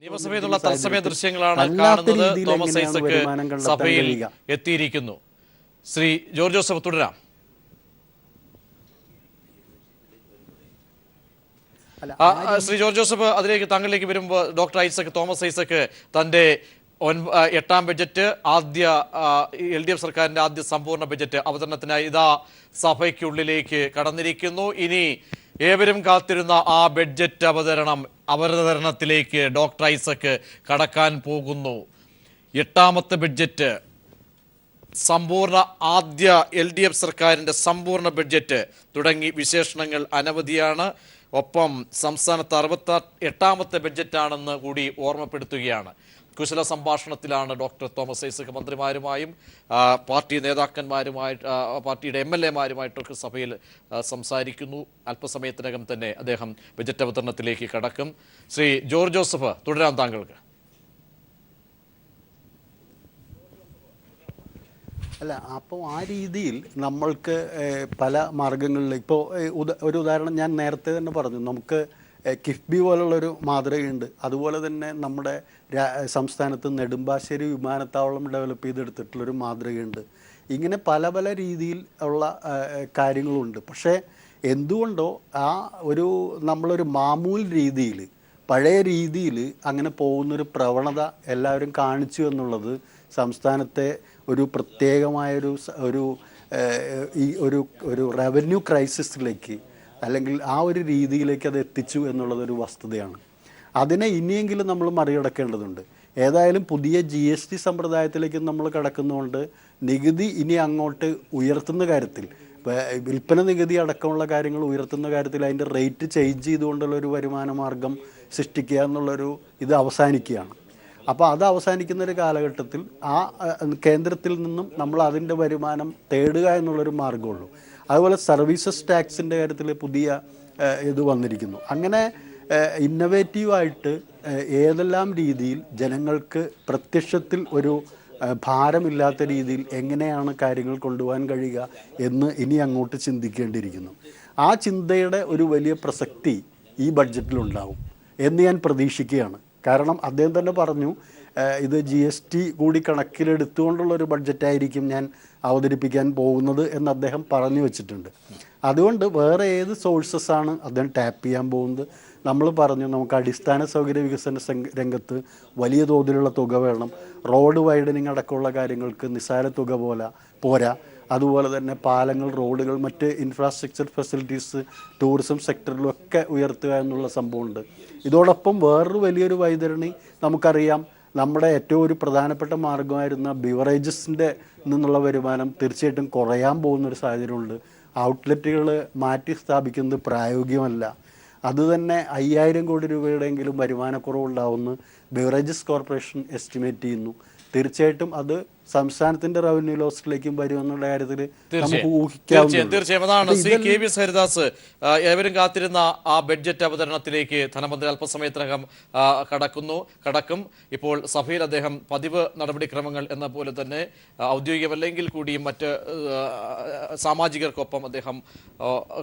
നിയമസഭയിൽ നിന്നുള്ള തത്സമയ ദൃശ്യങ്ങളാണ് കാണുന്നത്. തോമസ് ഐസക് സഭയിൽ എത്തിയിരിക്കുന്നു. ശ്രീ ജോർജ് ജോസഫ് തുടരാം. ശ്രീ ജോർജ് ജോസഫ്, അതിലേക്ക് താങ്കളിലേക്ക് വരുമ്പോൾ ഡോക്ടർ ഐസക്, തോമസ് ഐസക് തന്റെ 8ാം ബഡ്ജറ്റ്, ആദ്യ LDF സർക്കാരിന്റെ ആദ്യ സമ്പൂർണ്ണ ബഡ്ജറ്റ് അവതരണത്തിനായി ഇതാ സഭയ്ക്കുള്ളിലേക്ക് കടന്നിരിക്കുന്നു. ഇനി ഏവരും കാത്തിരുന്ന ആ ബഡ്ജറ്റ് അവതരണത്തിലേക്ക് ഡോക്ടർ ഐസക് കടക്കാൻ പോകുന്നു. 8ാമത്തെ ബഡ്ജറ്റ്, സമ്പൂർണ്ണ ആദ്യ LDF സർക്കാരിന്റെ സമ്പൂർണ്ണ ബഡ്ജറ്റ് തുടങ്ങി വിശേഷണങ്ങൾ അനവധിയാണ്. ഒപ്പം സംസ്ഥാനത്ത് 68ാമത്തെ ബഡ്ജറ്റാണെന്ന് കൂടി ഓർമ്മപ്പെടുത്തുകയാണ്. കുശല സംഭാഷണത്തിലാണ് ഡോക്ടർ തോമസ് ഐസക് മന്ത്രിമാരുമായും പാർട്ടി നേതാക്കന്മാരുമായിട്ട്, പാർട്ടിയുടെ MLA മാരുമായിട്ടൊക്കെ സഭയിൽ സംസാരിക്കുന്നു. അല്പസമയത്തിനകം തന്നെ അദ്ദേഹം ബജറ്റ് അവതരണത്തിലേക്ക് കടക്കും. ശ്രീ ജോർജ് ജോസഫ്, തുടരാം താങ്കൾക്ക്. അല്ല, അപ്പോൾ ആ രീതിയിൽ നമ്മൾക്ക് പല മാർഗങ്ങളിൽ ഇപ്പോൾ ഒരു ഉദാഹരണം ഞാൻ നേരത്തെ തന്നെ പറഞ്ഞു. നമുക്ക് കിഫ്ബി പോലുള്ളൊരു മാതൃകയുണ്ട്. അതുപോലെ തന്നെ നമ്മുടെ സംസ്ഥാനത്ത് നെടുമ്പാശ്ശേരി വിമാനത്താവളം ഡെവലപ്പ് ചെയ്തെടുത്തിട്ടുള്ളൊരു മാതൃകയുണ്ട്. ഇങ്ങനെ പല പല രീതിയിൽ ഉള്ള കാര്യങ്ങളുണ്ട്. പക്ഷേ എന്തുകൊണ്ടോ നമ്മളൊരു മാമൂൽ രീതിയിൽ, പഴയ രീതിയിൽ അങ്ങനെ പോകുന്നൊരു പ്രവണത എല്ലാവരും കാണിച്ചു എന്നുള്ളത് സംസ്ഥാനത്തെ ഒരു പ്രത്യേകമായൊരു ഒരു റവന്യൂ ക്രൈസിസിലേക്ക്, അല്ലെങ്കിൽ ആ ഒരു രീതിയിലേക്ക് അത് എത്തിച്ചു എന്നുള്ളതൊരു വസ്തുതയാണ്. അതിനെ ഇനിയെങ്കിലും നമ്മൾ മറികടക്കേണ്ടതുണ്ട്. ഏതായാലും പുതിയ GST സമ്പ്രദായത്തിലേക്ക് നമ്മൾ കടക്കുന്നതുകൊണ്ട് നികുതി ഇനി അങ്ങോട്ട് ഉയർത്തുന്ന കാര്യത്തിൽ, വിൽപ്പന നികുതി അടക്കമുള്ള കാര്യങ്ങൾ ഉയർത്തുന്ന കാര്യത്തിൽ അതിൻ്റെ റേറ്റ് ചേഞ്ച് ചെയ്തുകൊണ്ടുള്ളൊരു വരുമാന മാർഗം സൃഷ്ടിക്കുക എന്നുള്ളൊരു ഇത് അവസാനിക്കുകയാണ്. അപ്പോൾ അത് അവസാനിക്കുന്നൊരു കാലഘട്ടത്തിൽ ആ കേന്ദ്രത്തിൽ നിന്നും നമ്മൾ അതിൻ്റെ വരുമാനം തേടുക എന്നുള്ളൊരു മാർഗമുള്ളൂ. അതുപോലെ സർവീസസ് ടാക്സിൻ്റെ കാര്യത്തിൽ പുതിയ ഇത് വന്നിരിക്കുന്നു. അങ്ങനെ ഇന്നവേറ്റീവായിട്ട് ഏതെല്ലാം രീതിയിൽ ജനങ്ങൾക്ക് പ്രത്യക്ഷത്തിൽ ഒരു ഭാരമില്ലാത്ത രീതിയിൽ എങ്ങനെയാണ് കാര്യങ്ങൾ കൊണ്ടുപോകാൻ കഴിയുക എന്ന് ഇനി അങ്ങോട്ട് ചിന്തിക്കേണ്ടിയിരിക്കുന്നു. ആ ചിന്തയുടെ ഒരു വലിയ പ്രസക്തി ഈ ബഡ്ജറ്റിലുണ്ടാവും എന്ന് ഞാൻ പ്രതീക്ഷിക്കുകയാണ്. കാരണം അദ്ദേഹം തന്നെ പറഞ്ഞു, ഇത് GST കൂടി കണക്കിലെടുത്തുകൊണ്ടുള്ളൊരു ബഡ്ജറ്റായിരിക്കും ഞാൻ അവതരിപ്പിക്കാൻ പോകുന്നത് എന്ന് അദ്ദേഹം പറഞ്ഞു വെച്ചിട്ടുണ്ട്. അതുകൊണ്ട് വേറെ ഏത് സോഴ്സസാണ് അദ്ദേഹം ടാപ്പ് ചെയ്യാൻ പോകുന്നത്? നമ്മൾ പറഞ്ഞു, നമുക്ക് അടിസ്ഥാന സൗകര്യ വികസന രംഗത്ത് വലിയ തോതിലുള്ള തുക വേണം. റോഡ് വൈഡനിങ് അടക്കമുള്ള കാര്യങ്ങൾക്ക് നിസ്സാര തുക പോരാ. അതുപോലെ തന്നെ പാലങ്ങൾ, റോഡുകൾ, മറ്റ് ഇൻഫ്രാസ്ട്രക്ചർ ഫെസിലിറ്റീസ് ടൂറിസം സെക്ടറിലൊക്കെ ഉയർത്തുക എന്നുള്ള സംഭവമുണ്ട്. ഇതോടൊപ്പം വേറൊരു വലിയൊരു വൈതരണി നമുക്കറിയാം. നമ്മുടെ ഏറ്റവും ഒരു പ്രധാനപ്പെട്ട മാർഗമായിരുന്ന ബിവറേജസിൻ്റെ നിന്നുള്ള വരുമാനം തീർച്ചയായിട്ടും കുറയാൻ പോകുന്നൊരു സാഹചര്യമുണ്ട്. ഔട്ട്ലെറ്റുകൾ മാറ്റി സ്ഥാപിക്കുന്നത് പ്രായോഗികമല്ല. അതുതന്നെ 5000 കോടി രൂപയുടെയെങ്കിലും വരുമാനക്കുറവുണ്ടാവുമെന്ന് ബിവറേജസ് കോർപ്പറേഷൻ എസ്റ്റിമേറ്റ് ചെയ്യുന്നു. തീർച്ചയായിട്ടും അത് സംസ്ഥാനത്തിന്റെ റവന്യൂ ലോസിലേക്കും വരുമെന്നുള്ള കാര്യത്തിൽ നമുക്ക് ഊഹിക്കാം. തീർച്ചയായും അതാണ് ശ്രീ KV ഹരിദാസ്. ഏവരും കാത്തിരുന്ന ആ ബഡ്ജറ്റ് അവതരണത്തിലേക്ക് ധനമന്ത്രി അല്പസമയത്തിനകം കടക്കും. ഇപ്പോൾ സഭയിൽ അദ്ദേഹം പതിവ് നടപടിക്രമങ്ങൾ എന്ന പോലെ തന്നെ ഔദ്യോഗികമല്ലെങ്കിൽ കൂടിയും മറ്റ് സാമാജികർക്കൊപ്പം അദ്ദേഹം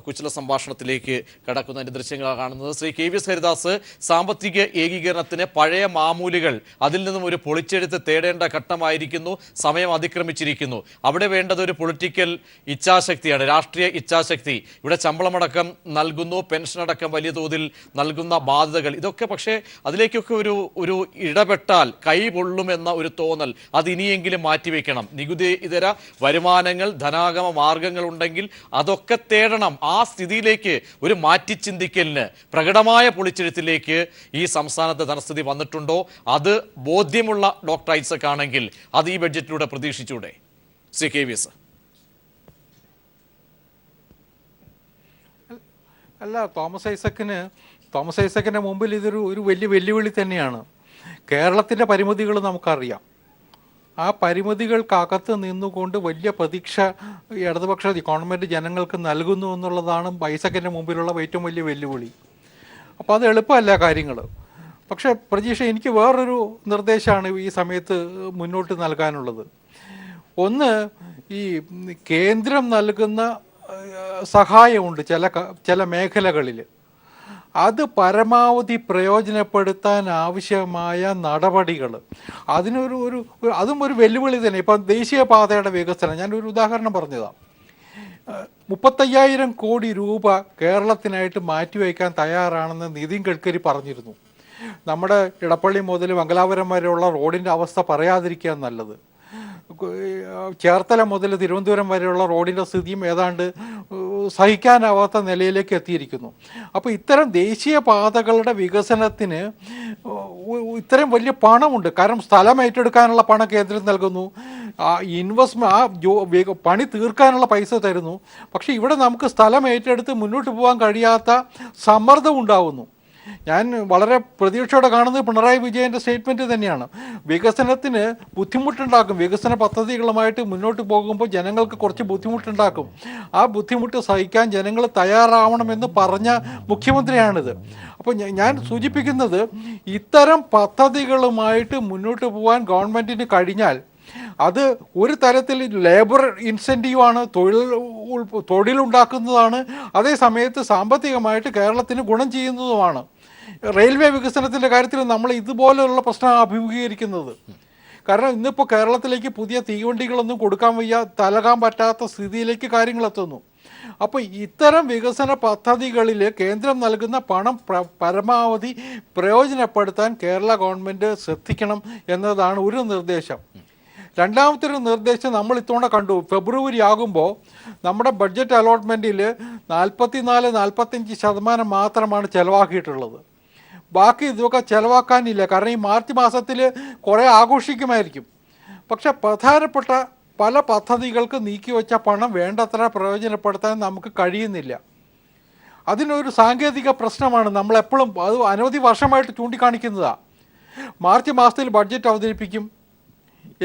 കുശല സംഭാഷണത്തിലേക്ക് കടക്കുന്നതിന്റെ ദൃശ്യങ്ങളാണ് കാണുന്നത്. ശ്രീ KV ഹരിദാസ്, സാമ്പത്തിക ഏകീകരണത്തിന് പഴയ മാമൂലുകൾ, അതിൽ നിന്നും ഒരു പൊളിച്ചെഴുത്ത് തേടേണ്ട ഘട്ടമായിരിക്കുന്നു. സമയം അതിക്രമിച്ചിരിക്കുന്നു. അവിടെ വേണ്ടത് ഒരു പൊളിറ്റിക്കൽ ഇച്ഛാശക്തിയാണ്, രാഷ്ട്രീയ ഇച്ഛാശക്തി. ഇവിടെ ശമ്പളമടക്കം നൽകുന്നു, പെൻഷനടക്കം വലിയ തോതിൽ നൽകുന്ന ബാധ്യതകൾ, ഇതൊക്കെ പക്ഷേ അതിലേക്കൊക്കെ ഒരു ഇടപെട്ടാൽ കൈ പൊള്ളുമെന്ന ഒരു തോന്നൽ അത് ഇനിയെങ്കിലും മാറ്റിവെക്കണം. നികുതി ഇതര വരുമാനങ്ങൾ, ധനാഗമ മാർഗങ്ങൾ ഉണ്ടെങ്കിൽ അതൊക്കെ തേടണം. ആ സ്ഥിതിയിലേക്ക് ഒരു മാറ്റി ചിന്തിക്കലിന്, പ്രകടമായ പൊളിച്ചെഴുത്തിലേക്ക് ഈ സംസ്ഥാനത്ത് ധനസ്ഥിതി വന്നിട്ടുണ്ടോ? അത് ബോധ്യമുള്ള ഡോക്ടർ ഐസക് ആണെങ്കിൽ അത് ഈ ബഡ്ജറ്റിലൂടെ പ്രതീക്ഷിച്ചൂടെ? ശ്രീ KV. അല്ല, തോമസ് ഐസക്കിന്റെ മുമ്പിൽ ഇതൊരു വലിയ വെല്ലുവിളി തന്നെയാണ്. കേരളത്തിൻ്റെ പരിമിതികൾ നമുക്കറിയാം. ആ പരിമിതികൾക്കകത്ത് നിന്നുകൊണ്ട് വലിയ പ്രതീക്ഷ ഇടതുപക്ഷ ഗവൺമെൻറ് ജനങ്ങൾക്ക് നൽകുന്നു എന്നുള്ളതാണ് ഐസക്കിൻ്റെ മുമ്പിലുള്ള ഏറ്റവും വലിയ വെല്ലുവിളി. അപ്പോൾ അത് എളുപ്പമല്ല കാര്യങ്ങൾ. പക്ഷേ പ്രതീക്ഷ, എനിക്ക് വേറൊരു നിർദ്ദേശമാണ് ഈ സമയത്ത് മുന്നോട്ട് നൽകാനുള്ളത്. ഒന്ന്, ഈ കേന്ദ്രം നൽകുന്ന സഹായമുണ്ട് ചില മേഖലകളിൽ. അത് പരമാവധി പ്രയോജനപ്പെടുത്താൻ ആവശ്യമായ നടപടികൾ, അതും ഒരു വെല്ലുവിളി തന്നെ. ഇപ്പം ദേശീയപാതയുടെ വികസനം, ഞാനൊരു ഉദാഹരണം പറഞ്ഞതാണ്. 35,000 കോടി രൂപ കേരളത്തിനായിട്ട് മാറ്റിവെക്കാൻ തയ്യാറാണെന്ന് നിതിൻ ഗഡ്കരി പറഞ്ഞിരുന്നു. നമ്മുടെ ഇടപ്പള്ളി മുതൽ മംഗലാപുരം വരെയുള്ള റോഡിൻ്റെ അവസ്ഥ പറയാതിരിക്കാൻ നല്ലത്. ചേർത്തല മുതൽ തിരുവനന്തപുരം വരെയുള്ള റോഡിൻ്റെ സ്ഥിതിയും ഏതാണ്ട് സഹിക്കാനാവാത്ത നിലയിലേക്ക് എത്തിയിരിക്കുന്നു. അപ്പോൾ ഇത്തരം ദേശീയപാതകളുടെ വികസനത്തിന് ഇത്രയും വലിയ പണമുണ്ട്. കാരണം സ്ഥലം ഏറ്റെടുക്കാനുള്ള പണം കേന്ദ്രം നൽകുന്നു, പണി തീർക്കാനുള്ള പൈസ തരുന്നു. പക്ഷേ ഇവിടെ നമുക്ക് സ്ഥലം ഏറ്റെടുത്ത് മുന്നോട്ട് പോകാൻ കഴിയാത്ത സമ്മർദ്ദം ഉണ്ടാകുന്നു. ഞാൻ വളരെ പ്രതീക്ഷയോടെ കാണുന്നത് പിണറായി വിജയൻ്റെ സ്റ്റേറ്റ്മെൻറ്റ് തന്നെയാണ്. വികസനത്തിന് ബുദ്ധിമുട്ടുണ്ടാക്കും, വികസന പദ്ധതികളുമായിട്ട് മുന്നോട്ട് പോകുമ്പോൾ ജനങ്ങൾക്ക് കുറച്ച് ബുദ്ധിമുട്ടുണ്ടാക്കും. ആ ബുദ്ധിമുട്ട് സഹിക്കാൻ ജനങ്ങൾ തയ്യാറാവണമെന്ന് പറഞ്ഞ മുഖ്യമന്ത്രിയാണിത്. അപ്പോൾ ഞാൻ സൂചിപ്പിക്കുന്നത്, ഇത്തരം പദ്ധതികളുമായിട്ട് മുന്നോട്ട് പോകാൻ ഗവൺമെൻറ്റിന് കഴിഞ്ഞാൽ അത് ഒരു തരത്തിൽ ലേബർ ഇൻസെൻറ്റീവാണ്, തൊഴിലുണ്ടാക്കുന്നതാണ്, അതേ സമയത്ത് സാമ്പത്തികമായിട്ട് കേരളത്തിന് ഗുണം ചെയ്യുന്നതുമാണ്. റെയിൽവേ വികസനത്തിൻ്റെ കാര്യത്തിൽ നമ്മൾ ഇതുപോലെയുള്ള പ്രശ്നം അഭിമുഖീകരിക്കുന്നത്. കാരണം ഇന്നിപ്പോൾ കേരളത്തിലേക്ക് പുതിയ തീവണ്ടികളൊന്നും കൊടുക്കാൻ വയ്യ, തലകാൻ പറ്റാത്ത സ്ഥിതിയിലേക്ക് കാര്യങ്ങൾ എത്തുന്നു. അപ്പോൾ ഇത്തരം വികസന പദ്ധതികളിൽ കേന്ദ്രം നൽകുന്ന പണം പരമാവധി പ്രയോജനപ്പെടുത്താൻ കേരള ഗവൺമെൻറ് ശ്രദ്ധിക്കണം എന്നതാണ് ഒരു നിർദ്ദേശം. രണ്ടാമത്തെ ഒരു നിർദ്ദേശം നമ്മൾ ഇത്തവണ കണ്ടു. ഫെബ്രുവരി ആകുമ്പോൾ നമ്മുടെ ബഡ്ജറ്റ് അലോട്ട്മെൻറ്റിൽ 44-45% മാത്രമാണ് ചിലവാക്കിയിട്ടുള്ളത്. ബാക്കി ഇതൊക്കെ ചിലവാക്കാനില്ല. കാരണം ഈ മാർച്ച് മാസത്തിൽ കുറേ ആഘോഷിക്കുമായിരിക്കും. പക്ഷെ പ്രധാനപ്പെട്ട പല പദ്ധതികൾക്ക് നീക്കിവെച്ച പണം വേണ്ടത്ര പ്രയോജനപ്പെടുത്താൻ നമുക്ക് കഴിയുന്നില്ല. അതിനൊരു സാങ്കേതിക പ്രശ്നമാണ് നമ്മളെപ്പോഴും, അത് അനവധി വർഷമായിട്ട് ചൂണ്ടിക്കാണിക്കുന്നതാണ്. മാർച്ച് മാസത്തിൽ ബഡ്ജറ്റ് അവതരിപ്പിക്കും,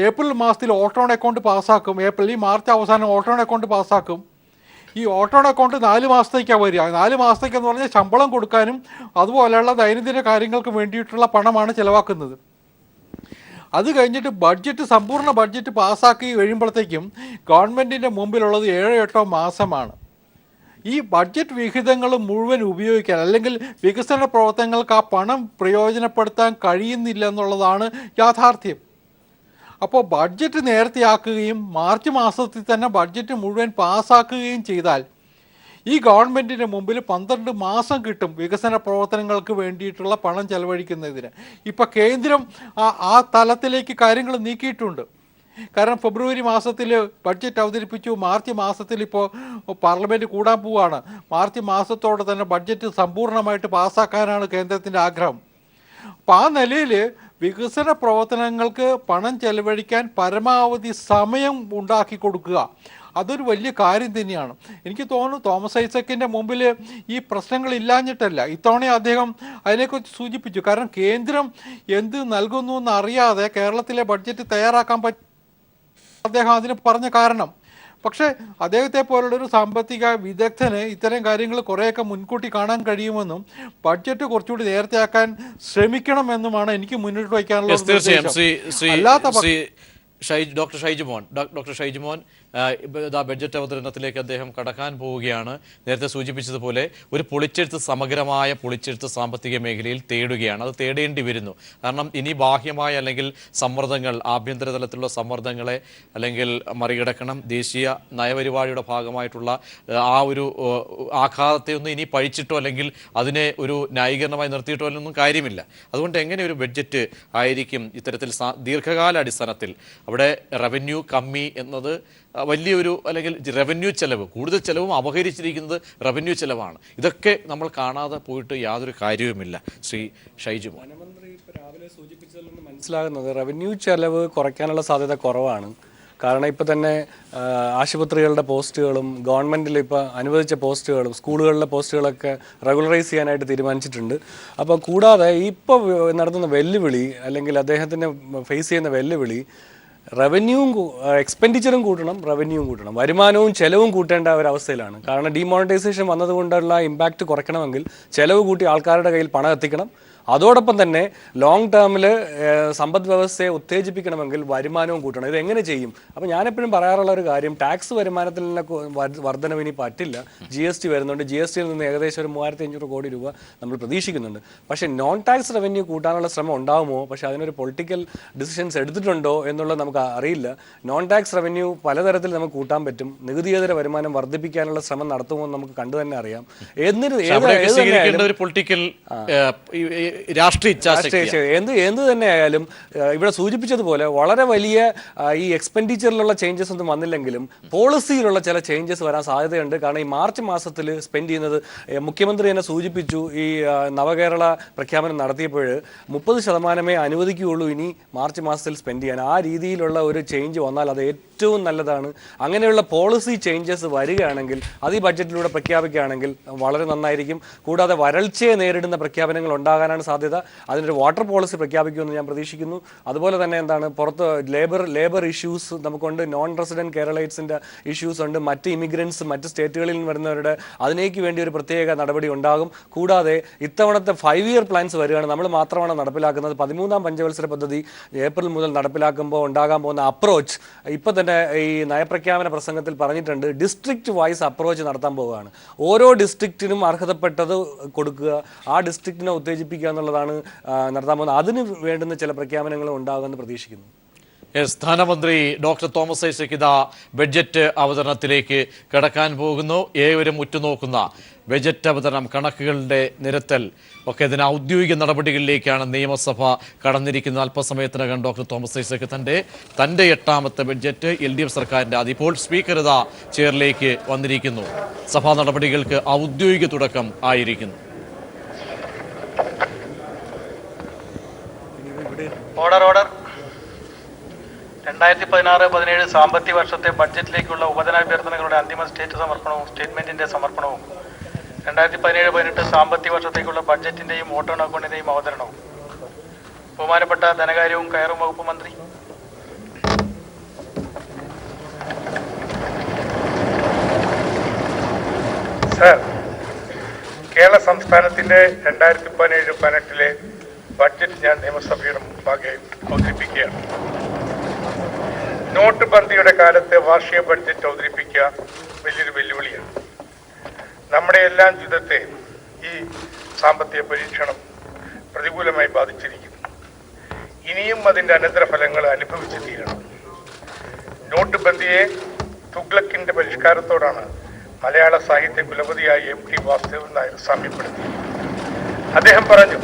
ഏപ്രിൽ മാസത്തിൽ ഓട്ടോൺ അക്കൗണ്ട് പാസ്സാക്കും, ഈ മാർച്ച് അവസാനം ഓട്ടോൺ അക്കൗണ്ട് പാസ്സാക്കും. ഈ ഓട്ടോൺ അക്കൗണ്ട് 4 മാസത്തേക്കാണ് വരിക. 4 മാസത്തേക്കെന്ന് പറഞ്ഞാൽ ശമ്പളം കൊടുക്കാനും അതുപോലെയുള്ള ദൈനംദിന കാര്യങ്ങൾക്ക് വേണ്ടിയിട്ടുള്ള പണമാണ് ചിലവാക്കുന്നത്. അത് കഴിഞ്ഞിട്ട് സമ്പൂർണ്ണ ബഡ്ജറ്റ് പാസ്സാക്കി കഴിയുമ്പോഴത്തേക്കും ഗവൺമെൻറ്റിൻ്റെ മുമ്പിലുള്ളത് 7-8 മാസമാണ്. ഈ ബഡ്ജറ്റ് വിഹിതങ്ങൾ മുഴുവൻ ഉപയോഗിക്കാൻ, അല്ലെങ്കിൽ വികസന പ്രവർത്തനങ്ങൾക്ക് ആ പണം പ്രയോജനപ്പെടുത്താൻ കഴിയുന്നില്ല എന്നുള്ളതാണ് യാഥാർത്ഥ്യം. അപ്പോൾ ബഡ്ജറ്റ് നേരത്തെയാക്കുകയും മാർച്ച് മാസത്തിൽ തന്നെ ബഡ്ജറ്റ് മുഴുവൻ പാസ്സാക്കുകയും ചെയ്താൽ ഈ ഗവൺമെൻറ്റിന് മുമ്പിൽ 12 മാസം കിട്ടും വികസന പ്രവർത്തനങ്ങൾക്ക് വേണ്ടിയിട്ടുള്ള പണം ചെലവഴിക്കുന്നതിന്. ഇപ്പോൾ കേന്ദ്രം ആ തലത്തിലേക്ക് കാര്യങ്ങൾ നീക്കിയിട്ടുണ്ട്. കാരണം ഫെബ്രുവരി മാസത്തിൽ ബഡ്ജറ്റ് അവതരിപ്പിച്ചു, മാർച്ച് മാസത്തിൽ ഇപ്പോൾ പാർലമെൻറ്റ് കൂടാൻ പോവുകയാണ്. മാർച്ച് മാസത്തോടെ തന്നെ ബഡ്ജറ്റ് സമ്പൂർണ്ണമായിട്ട് പാസ്സാക്കാനാണ് കേന്ദ്രത്തിൻ്റെ ആഗ്രഹം. അപ്പോൾ ആ നിലയിൽ വികസന പ്രവർത്തനങ്ങൾക്ക് പണം ചെലവഴിക്കാൻ പരമാവധി സമയം ഉണ്ടാക്കി കൊടുക്കുക, അതൊരു വലിയ കാര്യം തന്നെയാണ്. എനിക്ക് തോന്നുന്നു തോമസ് ഐസക്കിൻ്റെ മുമ്പിൽ ഈ പ്രശ്നങ്ങളില്ലാഞ്ഞിട്ടല്ല, ഇത്തവണ അദ്ദേഹം അതിനെക്കുറിച്ച് സൂചിപ്പിച്ചു. കാരണം കേന്ദ്രം എന്ത് നൽകുന്നു എന്നറിയാതെ കേരളത്തിലെ ബഡ്ജറ്റ് തയ്യാറാക്കാൻ അദ്ദേഹം അതിന് പറഞ്ഞ കാരണം. പക്ഷേ അദ്ദേഹത്തെ പോലുള്ളൊരു സാമ്പത്തിക വിദഗ്ധന് ഇത്തരം കാര്യങ്ങൾ കുറേയൊക്കെ മുൻകൂട്ടി കാണാൻ കഴിയുമെന്നും ബഡ്ജറ്റ് കുറച്ചുകൂടി നേരത്തെയാക്കാൻ ശ്രമിക്കണമെന്നുമാണ് എനിക്ക് മുന്നോട്ട് വയ്ക്കാനുള്ളത്. ഡോക്ടർ ഷൈജുമോൻ ബഡ്ജറ്റ് അവതരണത്തിലേക്ക് അദ്ദേഹം കടക്കാൻ പോവുകയാണ്. നേരത്തെ സൂചിപ്പിച്ചതുപോലെ ഒരു പൊളിച്ചെഴുത്ത്, സമഗ്രമായ പൊളിച്ചെഴുത്ത് സാമ്പത്തിക മേഖലയിൽ തേടുകയാണ്. അത് തേടേണ്ടി വരുന്നു. കാരണം ഇനി ബാഹ്യമായ അല്ലെങ്കിൽ സമ്മർദ്ദങ്ങൾ, ആഭ്യന്തര തലത്തിലുള്ള സമ്മർദ്ദങ്ങളെ അല്ലെങ്കിൽ മറികടക്കണം. ദേശീയ നയപരിപാടിയുടെ ഭാഗമായിട്ടുള്ള ആ ഒരു ആഘാതത്തെ ഒന്നും ഇനി പഴിച്ചിട്ടോ അല്ലെങ്കിൽ അതിനെ ഒരു ന്യായീകരണമായി നിർത്തിയിട്ടോ ഒന്നും കാര്യമില്ല. അതുകൊണ്ട് എങ്ങനെ ഒരു ബഡ്ജറ്റ് ആയിരിക്കും ഇത്തരത്തിൽ ദീർഘകാല അടിസ്ഥാനത്തിൽ? അവിടെ റവന്യൂ കമ്മി എന്നത് വലിയൊരു, അല്ലെങ്കിൽ റവന്യൂ ചെലവ്, കൂടുതൽ ചെലവും അപഹരിച്ചിരിക്കുന്നത് റവന്യൂ ചെലവാണ്. ഇതൊക്കെ നമ്മൾ കാണാതെ പോയിട്ട് യാതൊരു കാര്യവുമില്ല. ശ്രീ ഷൈജു, ധനമന്ത്രി ഇപ്പോൾ രാവിലെ സൂചിപ്പിച്ചതിൽ നിന്ന് മനസ്സിലാകുന്നത് റവന്യൂ ചെലവ് കുറയ്ക്കാനുള്ള സാധ്യത കുറവാണ്. കാരണം ഇപ്പോൾ തന്നെ ആശുപത്രികളുടെ പോസ്റ്റുകളും ഗവൺമെൻറ്റിൽ ഇപ്പോൾ അനുവദിച്ച പോസ്റ്റുകളും സ്കൂളുകളിലെ പോസ്റ്റുകളൊക്കെ റെഗുലറൈസ് ചെയ്യാനായിട്ട് തീരുമാനിച്ചിട്ടുണ്ട്. അപ്പോൾ കൂടാതെ ഇപ്പോൾ നടത്തുന്ന വെല്ലുവിളി, അല്ലെങ്കിൽ അദ്ദേഹത്തിന് ഫേസ് ചെയ്യുന്ന വെല്ലുവിളി, എക്സ്പെൻഡിച്ചറും കൂട്ടണം, റവന്യൂവും കൂട്ടണം, വരുമാനവും ചെലവും കൂട്ടേണ്ട ഒരവസ്ഥയിലാണ്. കാരണം ഡിമോണിറ്റൈസേഷൻ വന്നതുകൊണ്ടുള്ള ഇമ്പാക്റ്റ് കുറയ്ക്കണമെങ്കിൽ ചെലവ് കൂട്ടി ആൾക്കാരുടെ കയ്യിൽ പണം എത്തിക്കണം, അതോടൊപ്പം തന്നെ ലോങ് ടേമിൽ സമ്പദ് വ്യവസ്ഥയെ ഉത്തേജിപ്പിക്കണമെങ്കിൽ വരുമാനവും കൂട്ടണം. ഇത് എങ്ങനെ ചെയ്യും? അപ്പോൾ ഞാനെപ്പോഴും പറയാറുള്ള ഒരു കാര്യം, ടാക്സ് വരുമാനത്തിൽ നിന്ന് വർധനവ് ഇനി പറ്റില്ല. GST വരുന്നുണ്ട്. GSTയിൽ നിന്ന് ഏകദേശം ഒരു 3500 കോടി രൂപ നമ്മൾ പ്രതീക്ഷിക്കുന്നുണ്ട്. പക്ഷേ നോൺ ടാക്സ് റവന്യൂ കൂട്ടാനുള്ള ശ്രമം ഉണ്ടാകുമോ? പക്ഷേ അതിനൊരു പൊളിറ്റിക്കൽ ഡിസിഷൻസ് എടുത്തിട്ടുണ്ടോ എന്നുള്ളത് നമുക്ക് അറിയില്ല. നോൺ ടാക്സ് റവന്യൂ പലതരത്തിൽ നമുക്ക് കൂട്ടാൻ പറ്റും. നികുതിയേതര വരുമാനം വർദ്ധിപ്പിക്കാനുള്ള ശ്രമം നടത്തുമോ എന്ന് നമുക്ക് കണ്ടു തന്നെ അറിയാം. ഒരു പൊളിറ്റിക്കൽ രാഷ്ട്രീയ എന്ത് തന്നെയായാലും ഇവിടെ സൂചിപ്പിച്ചതുപോലെ വളരെ വലിയ ഈ എക്സ്പെൻഡിച്ചറിലുള്ള ചേഞ്ചസ് ഒന്നും വന്നില്ലെങ്കിലും പോളിസിയിലുള്ള ചില ചേഞ്ചസ് വരാൻ സാധ്യതയുണ്ട്. കാരണം ഈ മാർച്ച് മാസത്തിൽ സ്പെൻഡ് ചെയ്യുന്നത് മുഖ്യമന്ത്രി തന്നെ സൂചിപ്പിച്ചു. ഈ നവകേരള പ്രഖ്യാപനം നടത്തിയപ്പോൾ 30% അനുവദിക്കുകയുള്ളൂ ഇനി മാർച്ച് മാസത്തിൽ സ്പെൻഡ് ചെയ്യാൻ. ആ രീതിയിലുള്ള ഒരു ചേഞ്ച് വന്നാൽ അത് ഏറ്റവും നല്ലതാണ്. അങ്ങനെയുള്ള പോളിസി ചേഞ്ചസ് വരികയാണെങ്കിൽ അത് ഈ ബഡ്ജറ്റിലൂടെ പ്രഖ്യാപിക്കുകയാണെങ്കിൽ വളരെ നന്നായിരിക്കും. കൂടാതെ വരൾച്ചയെ നേരിടുന്ന പ്രഖ്യാപനങ്ങൾ ഉണ്ടാകാനാണ് സാധ്യത. അതിനൊരു വാട്ടർ പോളിസി പ്രഖ്യാപിക്കുമെന്ന് ഞാൻ പ്രതീക്ഷിക്കുന്നു. അതുപോലെ തന്നെ പുറത്ത് ലേബർ ഇഷ്യൂസ് നമുക്കുണ്ട്. നോൺ റെസിഡൻറ്റ് കേരളൈറ്റ്സിൻ്റെ ഇഷ്യൂസ് ഉണ്ട്. മറ്റ് ഇമിഗ്രൻസ് മറ്റ് സ്റ്റേറ്റുകളിൽ നിന്ന് വരുന്നവരുടെ അതിനേക്ക് വേണ്ടി ഒരു പ്രത്യേക നടപടി ഉണ്ടാകും. കൂടാതെ ഇത്തവണത്തെ 5 year പ്ലാൻസ് വരികയാണ്. നമ്മൾ മാത്രമാണ് നടപ്പിലാക്കുന്നത്. 13ാം പഞ്ചവത്സര പദ്ധതി ഏപ്രിൽ മുതൽ നടപ്പിലാക്കുമ്പോൾ ഉണ്ടാകാൻ പോകുന്ന അപ്രോച്ച് ഇപ്പം തന്നെ ഈ നയപ്രഖ്യാപന പ്രസംഗത്തിൽ പറഞ്ഞിട്ടുണ്ട്. ഡിസ്ട്രിക്റ്റ് വൈസ് അപ്രോച്ച് നടത്താൻ പോവുകയാണ്. ഓരോ ഡിസ്ട്രിക്റ്റിനും അർഹതപ്പെട്ടത് കൊടുക്കുക, ആ ഡിസ്ട്രിക്റ്റിനെ ഉത്തേജിപ്പിക്കുക എന്നുള്ളതാണ് നടത്താൻ പോകുന്നത്. അതിന് വേണ്ടുന്ന ചില പ്രഖ്യാപനങ്ങളും ഉണ്ടാകുമെന്ന് പ്രതീക്ഷിക്കുന്നു. ധനമന്ത്രി ഡോക്ടർ തോമസ് ഐസക് ഇതാ ബഡ്ജറ്റ് അവതരണത്തിലേക്ക് കടക്കാൻ പോകുന്നു. ഏവരും ഉറ്റുനോക്കുന്ന ബജറ്റ് അവതരണം, കണക്കുകളുടെ നിരത്തൽ ഒക്കെ ഇതിന് ഔദ്യോഗിക നടപടികളിലേക്കാണ് നിയമസഭ കടന്നിരിക്കുന്നത്. അല്പസമയത്തിനകം ഡോക്ടർ തോമസ് ഐസക് തൻ്റെ 8ാമത്തെ ബഡ്ജറ്റ് LDF സർക്കാരിൻ്റെ അതിപ്പോൾ സ്പീക്കർ ഇതാ ചെയറിലേക്ക് വന്നിരിക്കുന്നു. സഭാ നടപടികൾക്ക് ഔദ്യോഗിക തുടക്കം ആയിരിക്കുന്നു. ഓർഡർ 2016-17 സാമ്പത്തിക വർഷത്തെ ബഡ്ജറ്റിലേക്കുള്ള ഉപധനാഭ്യർത്ഥനകളുടെ അന്തിമ സ്റ്റേറ്റ്മെന്റിന്റെ സമർപ്പണവും 2017-18 സാമ്പത്തിക വർഷത്തേക്കുള്ള ബഡ്ജറ്റിന്റെയും വോട്ടോൺ അക്കൗണ്ടിന്റെയും അവതരണവും. ബഹുമാനപ്പെട്ട ധനകാര്യവും കയറും വകുപ്പ് മന്ത്രി. സർ, കേരള സംസ്ഥാനത്തിന്റെ 2017-18 ബഡ്ജറ്റ് ഞാൻ നിയമസഭയുടെ മുമ്പാകെ അവതരിപ്പിക്കുകയാണ്. നോട്ട് ബന്ദിയുടെ കാലത്തെ വാർഷിക ബഡ്ജറ്റ് അവതരിപ്പിക്കുക വലിയൊരു വെല്ലുവിളിയാണ്. നമ്മുടെ എല്ലാം ജീവിതത്തെ ഈ സാമ്പത്തിക പരീക്ഷണം പ്രതികൂലമായി ബാധിച്ചിരിക്കുന്നു. ഇനിയും അതിൻ്റെ അനന്തരഫലങ്ങൾ അനുഭവിച്ചു തീരണം. നോട്ട് ബന്ദിയെ തുഗ്ലക്കിന്റെ പരിഷ്കാരത്തോടാണ് മലയാള സാഹിത്യ കുലപതിയായ MT വാസുദേവൻ നായർ സാമ്യപ്പെടുത്തി. അദ്ദേഹം പറഞ്ഞു,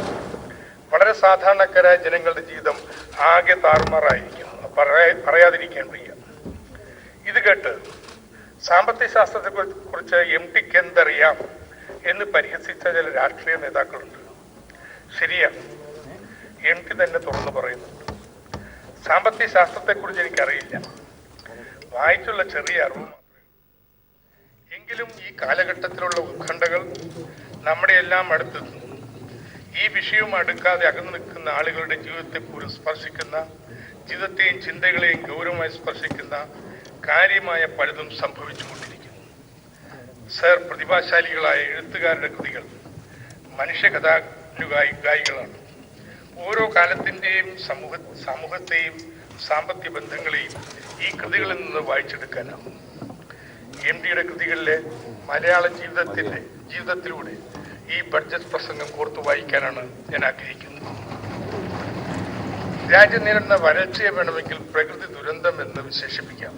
വളരെ സാധാരണക്കാരായ ജനങ്ങളുടെ ജീവിതം ആകെ താറുമാറായിരിക്കും, പറയാതിരിക്കാൻ വയ്യ. ഇത് കേട്ട് സാമ്പത്തിക ശാസ്ത്രത്തെ കുറിച്ച് MTക്ക് എന്തറിയാം എന്ന് പരിഹസിച്ച ചില രാഷ്ട്രീയ നേതാക്കളുണ്ട്. ശരിയാണ്, MT തന്നെ തുറന്നു പറയുന്നുണ്ട്. സാമ്പത്തിക ശാസ്ത്രത്തെക്കുറിച്ച് എനിക്കറിയില്ല, വായിച്ചുള്ള ചെറിയ അറിവ് മാത്രമേ. എങ്കിലും ഈ കാലഘട്ടത്തിലുള്ള ഉത്കണ്ഠകൾ നമ്മുടെ എല്ലാം അടുത്തെത്തുന്നു. ഈ വിഷയവും അടുക്കാതെ അകന്നു നിൽക്കുന്ന ആളുകളുടെ ജീവിതത്തെ പോലും സ്പർശിക്കുന്ന, ജീവിതത്തെയും ചിന്തകളെയും ഗൗരവമായി സ്പർശിക്കുന്ന കാര്യമായ പലതും സംഭവിച്ചുകൊണ്ടിരിക്കുന്നു. സർ, പ്രതിഭാശാലികളായ എഴുത്തുകാരുടെ കൃതികൾ മനുഷ്യകഥാനുഗായികളാണ്. ഓരോ കാലത്തിൻ്റെയും സമൂഹത്തെയും സാമ്പത്തിക ബന്ധങ്ങളെയും ഈ കൃതികളിൽ നിന്ന് വായിച്ചെടുക്കാനാവും. MTയുടെ കൃതികളിലെ മലയാള ജീവിതത്തിലൂടെ ഈ ബഡ്ജറ്റ് പ്രസംഗം കോർത്തു വായിക്കാനാണ് ഞാൻ ആഗ്രഹിക്കുന്നത്. രാജ്യം നേരിടുന്ന വരൾച്ചയെ വേണമെങ്കിൽ പ്രകൃതി ദുരന്തം എന്ന് വിശേഷിപ്പിക്കാം.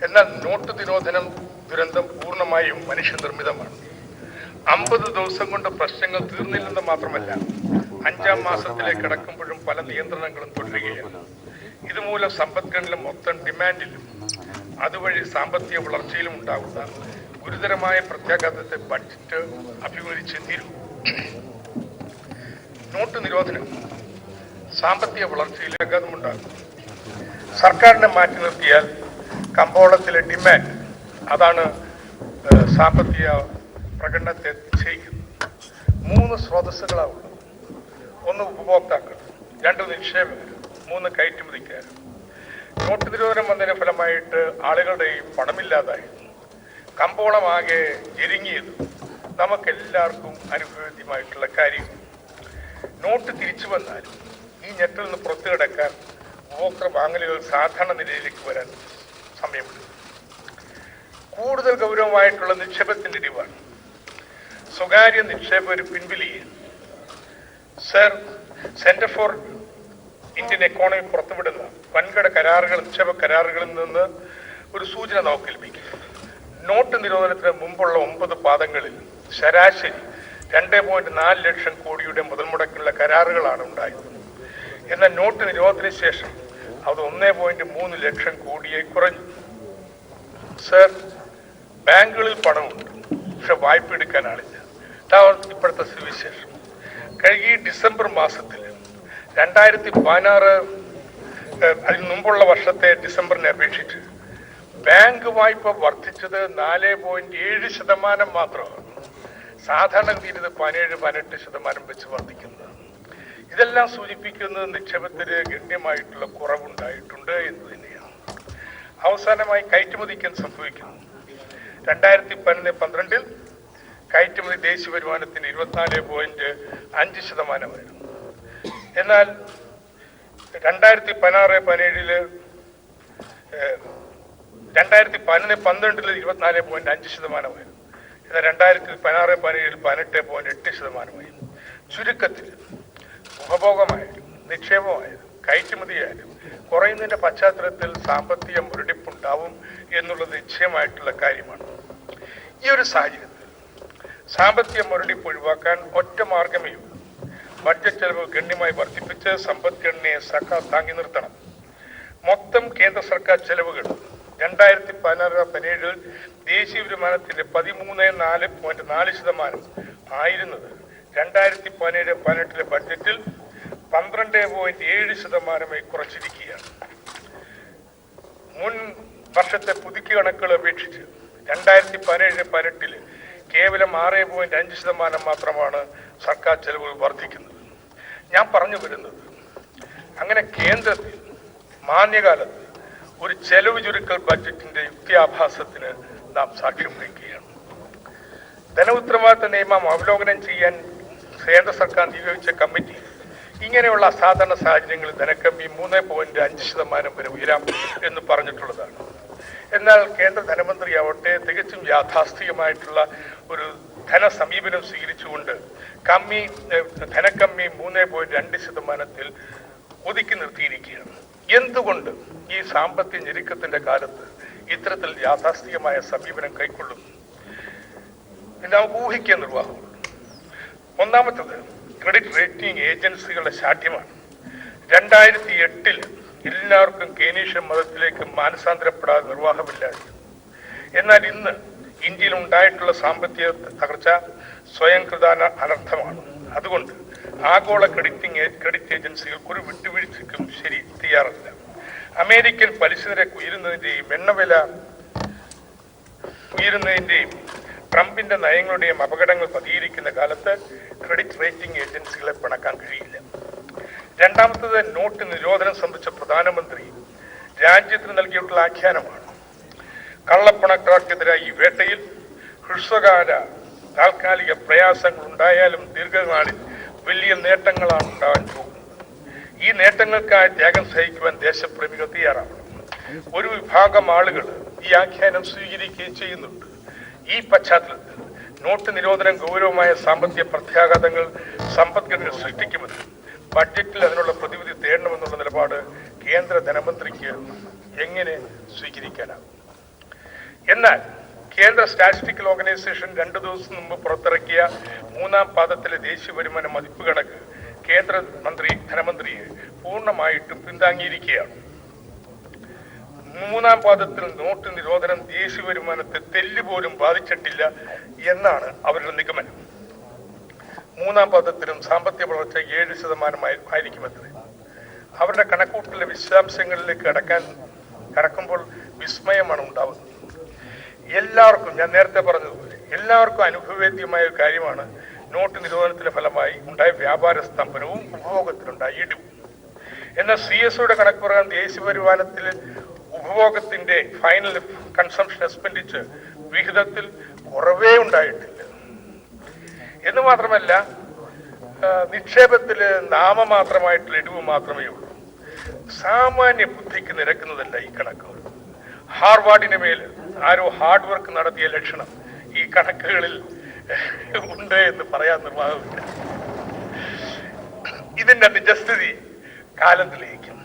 എന്നാൽ നോട്ട് നിരോധനം ദുരന്തം പൂർണ്ണമായും മനുഷ്യനിർമ്മിതമാണ്. 50 ദിവസം കൊണ്ട് പ്രശ്നങ്ങൾ തീർന്നില്ലെന്ന് മാത്രമല്ല, 5ാം മാസത്തിലേക്ക് കടക്കുമ്പോഴും പല നിയന്ത്രണങ്ങളും തുടരുകയാണ്. ഇതുമൂലം സമ്പദ്ഘടനയിലെ മൊത്തം ഡിമാൻഡിലും അതുവഴി സാമ്പത്തിക വളർച്ചയിലും ഉണ്ടാകുന്ന ഗുരുതരമായ പ്രത്യാഘാതത്തെ ബഡ്ജറ്റ് അഭിമുഖീകരിച്ചേ തീരും. നോട്ട് നിരോധനം സാമ്പത്തിക വളർച്ചയിൽ ആഘാതമുണ്ടാകും. സർക്കാരിനെ മാറ്റി നിർത്തിയാൽ കമ്പോളത്തിലെ ഡിമാൻഡ്, അതാണ് സാമ്പത്തിക പ്രകടനത്തെ നിശ്ചയിക്കുന്നത്. 3 സ്രോതസ്സുകളാണുള്ളത്. 1 ഉപഭോക്താക്കൾ, 2 നിക്ഷേപകർ, 3 കയറ്റുമതിക്കാർ. നോട്ട് നിരോധനം വന്നതിന്റെ ഫലമായിട്ട് ആളുകളുടെ പണമില്ലാതായി, കമ്പോളമാകെ ഞെരുങ്ങിയത് നമുക്കെല്ലാവർക്കും അനുഭവേദ്യമായിട്ടുള്ള കാര്യം. നോട്ട് തിരിച്ചു വന്നാലും ഈ ഞെട്ടിൽ നിന്ന് പുറത്തു കിടക്കാൻ ഉപഭോക്തൃ വാങ്ങലുകൾ സാധാരണ നിലയിലേക്ക് വരാൻ സമയമെടുക്കും. കൂടുതൽ ഗൗരവമായിട്ടുള്ള നിക്ഷേപത്തിന്റെ ഇടിവാണ്. സ്വകാര്യ നിക്ഷേപം ഒരു പിൻവലിയാണ്. Sir, centre for Indian economy പുറത്തുവിടുന്ന വൻകിട കരാറുകൾ, നിക്ഷേപ കരാറുകളിൽ നിന്ന് ഒരു സൂചന നമുക്ക് ലഭിക്കും. നോട്ട് നിരോധനത്തിന് മുമ്പുള്ള 9 പാദങ്ങളിൽ ശരാശരി 2.4 ലക്ഷം കോടിയുടെ മുതൽ മുടക്കിനുള്ള കരാറുകളാണ് ഉണ്ടായത്. എന്നാൽ നോട്ട് നിരോധനത്തിന് ശേഷം അത് 1.3 ലക്ഷം കോടിയായി കുറഞ്ഞു. സർ, ബാങ്കുകളിൽ പണമുണ്ട്, പക്ഷെ വായ്പ എടുക്കാൻ ആളില്ല. അതാണ് ഇപ്പോഴത്തെ സ്ഥിതിവിശേഷം. കഴിഞ്ഞ ഡിസംബർ മാസത്തിൽ 2016 അതിന് മുമ്പുള്ള വർഷത്തെ ഡിസംബറിനെ അപേക്ഷിച്ച് ബാങ്ക് വായ്പ വർദ്ധിച്ചത് 4.7% മാത്രമാണ്. സാധാരണഗതിയിൽ ഇത് 17-18% വെച്ച് വർദ്ധിക്കുന്നത്. ഇതെല്ലാം സൂചിപ്പിക്കുന്നത് നിക്ഷേപത്തിന് ഗണ്യമായിട്ടുള്ള കുറവുണ്ടായിട്ടുണ്ട് എന്ന് തന്നെയാണ്. അവസാനമായി കയറ്റുമതിക്ക് സംഭവിക്കുന്നു. 2012 കയറ്റുമതി ദേശീയ വരുമാനത്തിന് 24.5%. എന്നാൽ 2016-17 2012 24.5%. എന്നാൽ 2016-17 18.8%. ചുരുക്കത്തിൽ ഉപഭോഗമായാലും നിക്ഷേപമായാലും കയറ്റുമതിയായാലും കുറയുന്നതിന്റെ പശ്ചാത്തലത്തിൽ സാമ്പത്തിക മുരടിപ്പുണ്ടാവും എന്നുള്ളത് നിശ്ചയമായിട്ടുള്ള കാര്യമാണ്. ഈ ഒരു സാഹചര്യത്തിൽ സാമ്പത്തിക മുരടിപ്പ് ഒഴിവാക്കാൻ ഒറ്റ മാർഗമേ ഉള്ളൂ. ബഡ്ജറ്റ് ചെലവ് ഗണ്യമായി വർദ്ധിപ്പിച്ച് സമ്പദ്ഘടനയെ സർക്കാർ താങ്ങി നിർത്തണം. മൊത്തം കേന്ദ്ര സർക്കാർ ചെലവുകൾ 2016-17 ദേശീയ വരുമാനത്തിന്റെ 13.4% ആയിരുന്നത് 2017-18 ബഡ്ജറ്റിൽ 12.7% കുറച്ചിരിക്കുകയാണ്. മുൻ വർഷത്തെ പുതുക്കിയ കണക്കുകൾ അപേക്ഷിച്ച് 2017-18 കേവലം 6.5% മാത്രമാണ് സർക്കാർ ചെലവുകൾ വർദ്ധിക്കുന്നത്. ഞാൻ പറഞ്ഞു വരുന്നത്, അങ്ങനെ കേന്ദ്രത്തിൽ മാന്യകാലത്ത് ഒരു ചെലവ് ചുരുക്കൽ ബഡ്ജറ്റിന്റെ യുക്തിയാഭാസത്തിന് നാം സാക്ഷ്യം വഹിക്കുകയാണ്. ധനഉത്തരവാദിത്ത നിയമം അവലോകനം ചെയ്യാൻ കേന്ദ്ര സർക്കാർ നിയോഗിച്ച കമ്മിറ്റി ഇങ്ങനെയുള്ള അസാധാരണ സാഹചര്യങ്ങളിൽ ധനക്കമ്മി 3.5% വരെ ഉയരാം എന്ന് പറഞ്ഞിട്ടുള്ളതാണ്. എന്നാൽ കേന്ദ്ര ധനമന്ത്രിയാവട്ടെ തികച്ചും യാഥാസ്ഥികമായിട്ടുള്ള ഒരു ധനസമീപനം സ്വീകരിച്ചുകൊണ്ട് ധനക്കമ്മി 3.2% ഒതുക്കി നിർത്തിയിരിക്കുകയാണ്. എന്തുകൊണ്ട് ഈ സാമ്പത്തിക ഞെരുക്കത്തിന്റെ കാലത്ത് ഇത്തരത്തിൽ യാഥാസ്ഥികമായ സമീപനം കൈക്കൊള്ളുന്നു? നമുക്ക് ഊഹിക്കാൻ നിർവാഹമുള്ളൂ. ഒന്നാമത്തത് ക്രെഡിറ്റ് റേറ്റിംഗ് ഏജൻസികളുടെ ശാഠ്യമാണ്. 2008 എല്ലാവർക്കും കേനീഷ്യൻ മതത്തിലേക്ക് മാനസാന്തരപ്പെടാതെ നിർവാഹമില്ലായിരുന്നു. എന്നാൽ ഇന്ന് ഇന്ത്യയിൽ ഉണ്ടായിട്ടുള്ള സാമ്പത്തിക തകർച്ച സ്വയംകൃത അനർത്ഥമാണ്. അതുകൊണ്ട് ആഗോള ക്രെഡിറ്റ് ഏജൻസികൾക്ക് ഒരു വിട്ടുവീഴ്ചയ്ക്കും തയ്യാറല്ല. അമേരിക്കൻ പലിശ നിരക്ക് ഉയരുന്നതിന്റെയും എണ്ണവില ഉയരുന്നതിന്റെയും ട്രംപിന്റെ നയങ്ങളുടെയും അപകടങ്ങൾ പതിയിരിക്കുന്ന കാലത്ത് ക്രെഡിറ്റ് റേറ്റിംഗ് ഏജൻസികളെ പിണക്കാൻ കഴിയില്ല. രണ്ടാമത്തത് നോട്ട് നിരോധനം സംബന്ധിച്ച പ്രധാനമന്ത്രി രാജ്യത്തിന് നൽകിയിട്ടുള്ള ആഖ്യാനമാണ്. കള്ളപ്പണക്കാർക്കെതിരായ ഈ വേട്ടയിൽ ഹ്രസ്വകാല താൽക്കാലിക പ്രയാസങ്ങൾ ഉണ്ടായാലും ദീർഘനാളിൽ വലിയ നേട്ടങ്ങളാണ് ഉണ്ടാകാൻ പോകുന്നത്. ഈ നേട്ടങ്ങൾക്കായി ത്യാഗം സഹിക്കുവാൻ ദേശപ്രേമികൾ തയ്യാറാവണം. ഒരു വിഭാഗം ആളുകൾ ഈ ആഖ്യാനം സ്വീകരിക്കുകയും ചെയ്യുന്നുണ്ട്. ഈ പശ്ചാത്തലത്തിൽ നോട്ട് നിരോധനം ഗൗരവമായ സാമ്പത്തിക പ്രത്യാഘാതങ്ങൾ സമ്പദ്ഘടന സൃഷ്ടിക്കുമെന്ന് ബഡ്ജറ്റിൽ അതിനുള്ള പ്രതിവിധി തേടണമെന്നുള്ള നിലപാട് കേന്ദ്ര ധനമന്ത്രിക്ക് എങ്ങനെ സ്വീകരിക്കാനാകും? എന്നാൽ കേന്ദ്ര സ്റ്റാറ്റിസ്റ്റിക്കൽ ഓർഗനൈസേഷൻ 2 ദിവസം മുമ്പ് പുറത്തിറക്കിയ 3ാം പാദത്തിലെ ദേശീയ വരുമാന മതിപ്പ് കണക്ക് കേന്ദ്ര ധനമന്ത്രിയെ പൂർണ്ണമായിട്ടും പിന്താങ്ങിയിരിക്കുകയാണ്. 3ാം പാദത്തിൽ നോട്ട് നിരോധനം ദേശീയ വരുമാനത്തെ തെല്ലുപോലും ബാധിച്ചിട്ടില്ല എന്നാണ് അവരുടെ നിഗമനം. 3ാം പാദത്തിലും സാമ്പത്തിക വളർച്ച 7% ആയിരിക്കുമത്രേ. അവരുടെ കണക്കൂട്ടലിലെ വിശദാംശങ്ങളിലേക്ക് കടക്കുമ്പോൾ വിസ്മയമാണ് ഉണ്ടാവുന്നത്. എല്ലാവർക്കും, ഞാൻ നേരത്തെ പറഞ്ഞതുപോലെ, എല്ലാവർക്കും അനുഭവവേദ്യമായ ഒരു കാര്യമാണ് നോട്ട് നിരോധനത്തിന്റെ ഫലമായി ഉണ്ടായ വ്യാപാര സ്തംഭനവും ഉപഭോഗത്തിലുണ്ടായ ഇടിവും. എന്നാൽ CSOയുടെ കണക്ക് പ്രകാരം ദേശീയ വരുമാനത്തിൽ ഉപഭോഗത്തിന്റെ ഫൈനൽ കൺസംഷൻ എക്സ്പെൻഡിച്ചർ വിഹിതത്തിൽ കുറവേ ഉണ്ടായിട്ടില്ല. എന്ന് മാത്രമല്ല നിക്ഷേപത്തിൽ നാമമാത്രമായിട്ടുള്ള ഇടിവ് മാത്രമേ ഉള്ളൂ. സാമാന്യ ബുദ്ധിക്ക് നിരക്കുന്നതല്ല ഈ കണക്ക്. ഹാർവാർഡിന് മേൽ ആരോ ഹാർഡ് വർക്ക് നടത്തിയ ലക്ഷണം ഈ കണക്കുകളിൽ ഉണ്ട് എന്ന് പറയാൻ നിർവാഹമില്ല. ഇതിന്റെ നിജസ്ഥിതി കാലം തെളിയിക്കും.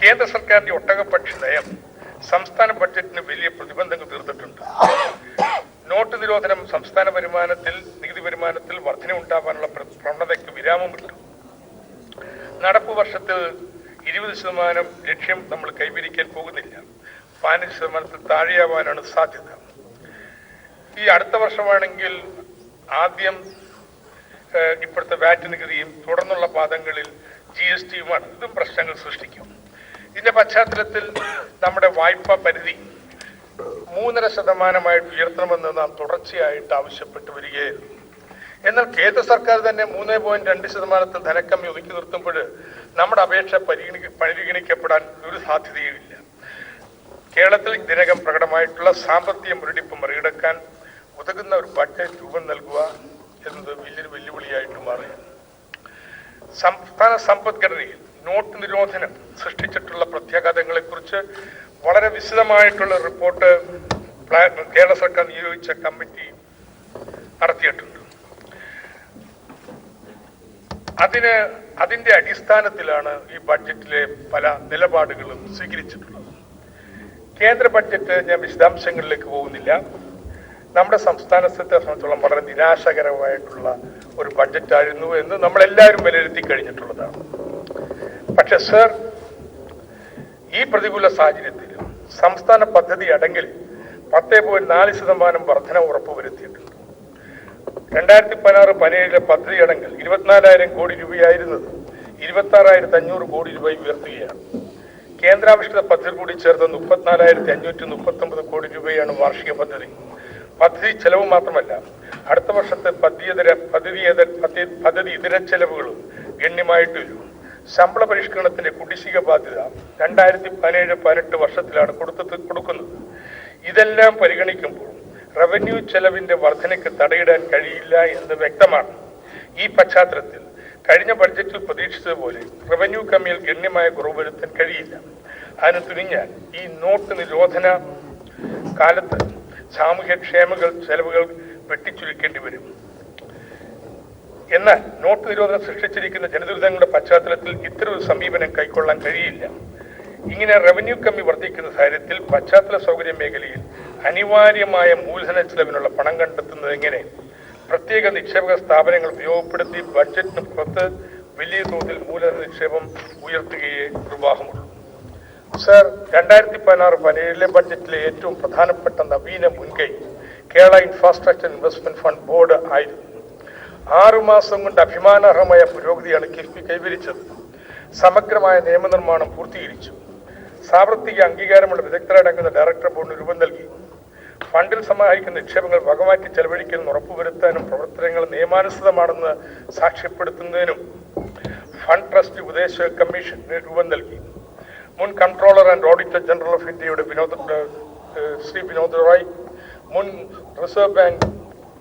കേന്ദ്ര സർക്കാരിന്റെ ഒട്ടകപക്ഷി നയം സംസ്ഥാന ബഡ്ജറ്റിന് വലിയ പ്രതിബന്ധങ്ങൾ തീർത്തിട്ടുണ്ട്. നോട്ട് നിരോധനം സംസ്ഥാന വരുമാനത്തിൽ, നികുതി വരുമാനത്തിൽ വർധന ഉണ്ടാകാനുള്ള പ്രവണതയ്ക്ക് വിരാമമിട്ടു. നടപ്പ് വർഷത്തിൽ 20% ലക്ഷ്യം നമ്മൾ കൈവരിക്കാൻ പോകുന്നില്ല. 15% താഴെയാവാനാണ് സാധ്യത. ഈ അടുത്ത വർഷമാണെങ്കിൽ ആദ്യം ഇപ്പോഴത്തെ വാറ്റ് നികുതിയും തുടർന്നുള്ള പാദങ്ങളിൽ GSTയുമാണ്. ഇതും പ്രശ്നങ്ങൾ സൃഷ്ടിക്കും. ഇതിന്റെ പശ്ചാത്തലത്തിൽ നമ്മുടെ വായ്പാ പരിധി 3.5% ഉയർത്തണമെന്ന് നാം തുടർച്ചയായിട്ട് ആവശ്യപ്പെട്ടു വരികയായിരുന്നു. എന്നാൽ കേന്ദ്ര സർക്കാർ തന്നെ 3.2% ധനക്കമ്മി ഒതുക്കി നിർത്തുമ്പോൾ നമ്മുടെ അപേക്ഷ പരിഗണിക്കപ്പെടാൻ ഒരു സാധ്യതയുമില്ല. കേരളത്തിൽ ഇതിനകം പ്രകടമായിട്ടുള്ള സാമ്പത്തിക മുരടിപ്പ് മറികടക്കാൻ ഉതകുന്ന ഒരു ബഡ്ജറ്റ് രൂപം നൽകുക എന്നത് വലിയൊരു വെല്ലുവിളിയായിട്ട് മാറുകയാണ്. സംസ്ഥാന സമ്പദ്ഘടനയിൽ നോട്ട് നിരോധനം സൃഷ്ടിച്ചിട്ടുള്ള പ്രത്യാഘാതങ്ങളെക്കുറിച്ച് വളരെ വിശദമായിട്ടുള്ള റിപ്പോർട്ട് കേരള സർക്കാർ നിയോഗിച്ച കമ്മിറ്റി നടത്തിയിട്ടുണ്ട്. അതിന്റെ അടിസ്ഥാനത്തിലാണ് ഈ ബഡ്ജറ്റിലെ പല നിലപാടുകളും സ്വീകരിച്ചിട്ടുള്ളത്. കേന്ദ്ര ബഡ്ജറ്റ് ഞാൻ വിശദാംശങ്ങളിലേക്ക് പോകുന്നില്ല. നമ്മുടെ സംസ്ഥാനത്തെ സംബന്ധിച്ചോളം വളരെ നിരാശകരമായിട്ടുള്ള ഒരു ബഡ്ജറ്റായിരുന്നു എന്ന് നമ്മളെല്ലാവരും വിലയിരുത്തി കഴിഞ്ഞിട്ടുള്ളതാണ്. പക്ഷെ സർ, ഈ പ്രതികൂല സാഹചര്യത്തിൽ സംസ്ഥാന പദ്ധതി അടങ്കിൽ 10.4% വർധന ഉറപ്പുവരുത്തിയിട്ടുണ്ട്. 2016-17 പദ്ധതി അടങ്കൽ 24,000 കോടി രൂപയായിരുന്നത് 26,500 കോടി രൂപ ഉയർത്തുകയാണ്. കേന്ദ്രാവിഷ്കൃത പദ്ധതി കൂടി ചേർത്ത് 34,539 കോടി രൂപയാണ് വാർഷിക പദ്ധതി. പദ്ധതി ചെലവ് മാത്രമല്ല, അടുത്ത വർഷത്തെ പദ്ധതി ഇതര ചെലവുകളും ഗണ്യമായിട്ട് വരും. ശമ്പള പരിഷ്കരണത്തിന്റെ കുടിശ്ശിക ബാധ്യത 2017-18 വർഷത്തിലാണ് കൊടുക്കുന്നത്. ഇതെല്ലാം പരിഗണിക്കുമ്പോൾ റവന്യൂ ചെലവിന്റെ വർധനയ്ക്ക് തടയിടാൻ കഴിയില്ല എന്ന് വ്യക്തമാണ്. ഈ പശ്ചാത്തലത്തിൽ കഴിഞ്ഞ ബഡ്ജറ്റിൽ പ്രതീക്ഷിച്ചതുപോലെ റവന്യൂ കമ്മിയിൽ ഗണ്യമായ കുറവ് വരുത്താൻ കഴിയില്ല. അതിന് തുനിഞ്ഞാൽ ഈ നോട്ട് നിരോധന കാലത്ത് സാമൂഹ്യക്ഷേമ ചെലവുകൾ വെട്ടിച്ചുരുക്കേണ്ടി വരും. എന്നാൽ നോട്ട് നിരോധനം സൃഷ്ടിച്ചിരിക്കുന്ന ജനദുരിതങ്ങളുടെ പശ്ചാത്തലത്തിൽ ഇത്തരമൊരു സമീപനം കൈക്കൊള്ളാൻ കഴിയില്ല. ഇങ്ങനെ റവന്യൂ കമ്മി വർദ്ധിക്കുന്ന സാഹചര്യത്തിൽ പശ്ചാത്തല സൗകര്യ മേഖലയിൽ അനിവാര്യമായ മൂലധന ചെലവിനുള്ള പണം കണ്ടെത്തുന്നത് എങ്ങനെ? പ്രത്യേക നിക്ഷേപക സ്ഥാപനങ്ങൾ ഉപയോഗപ്പെടുത്തി ബഡ്ജറ്റിന് പുറത്ത് വലിയ തോതിൽ മൂലധന നിക്ഷേപം ഉയർത്തുകയേ നിർവാഹമുള്ളൂ. സർ, 2016-17 ബഡ്ജറ്റിലെ ഏറ്റവും പ്രധാനപ്പെട്ട നവീന മുൻകൈ Kerala infrastructure investment fund board ആയിരുന്നു. 6 മാസം കൊണ്ട് അഭിമാനാർഹമായ പുരോഗതിയാണ് കിഫ്ബി കൈവരിച്ചത്. സമഗ്രമായ നിയമനിർമ്മാണം പൂർത്തീകരിച്ചു. സാമ്പത്തിക അംഗീകാരമുള്ള വിദഗ്ധരടങ്ങുന്ന ഡയറക്ടർ ബോർഡിന് രൂപം നൽകി. ഫണ്ടിൽ സമാഹരിക്കുന്ന നിക്ഷേപങ്ങൾ വകമാറ്റി ചെലവഴിക്കണമെന്ന് ഉറപ്പുവരുത്താനും പ്രവർത്തനങ്ങൾ നിയമാനുസൃതമാണെന്ന് സാക്ഷ്യപ്പെടുത്തുന്നതിനും ഫണ്ട് ട്രസ്റ്റ് ഉപദേശക കമ്മീഷന് രൂപം നൽകി. മുൻ controller and auditor general of ഇന്ത്യയുടെ ശ്രീ വിനോദ് റോയ്, മുൻ reserve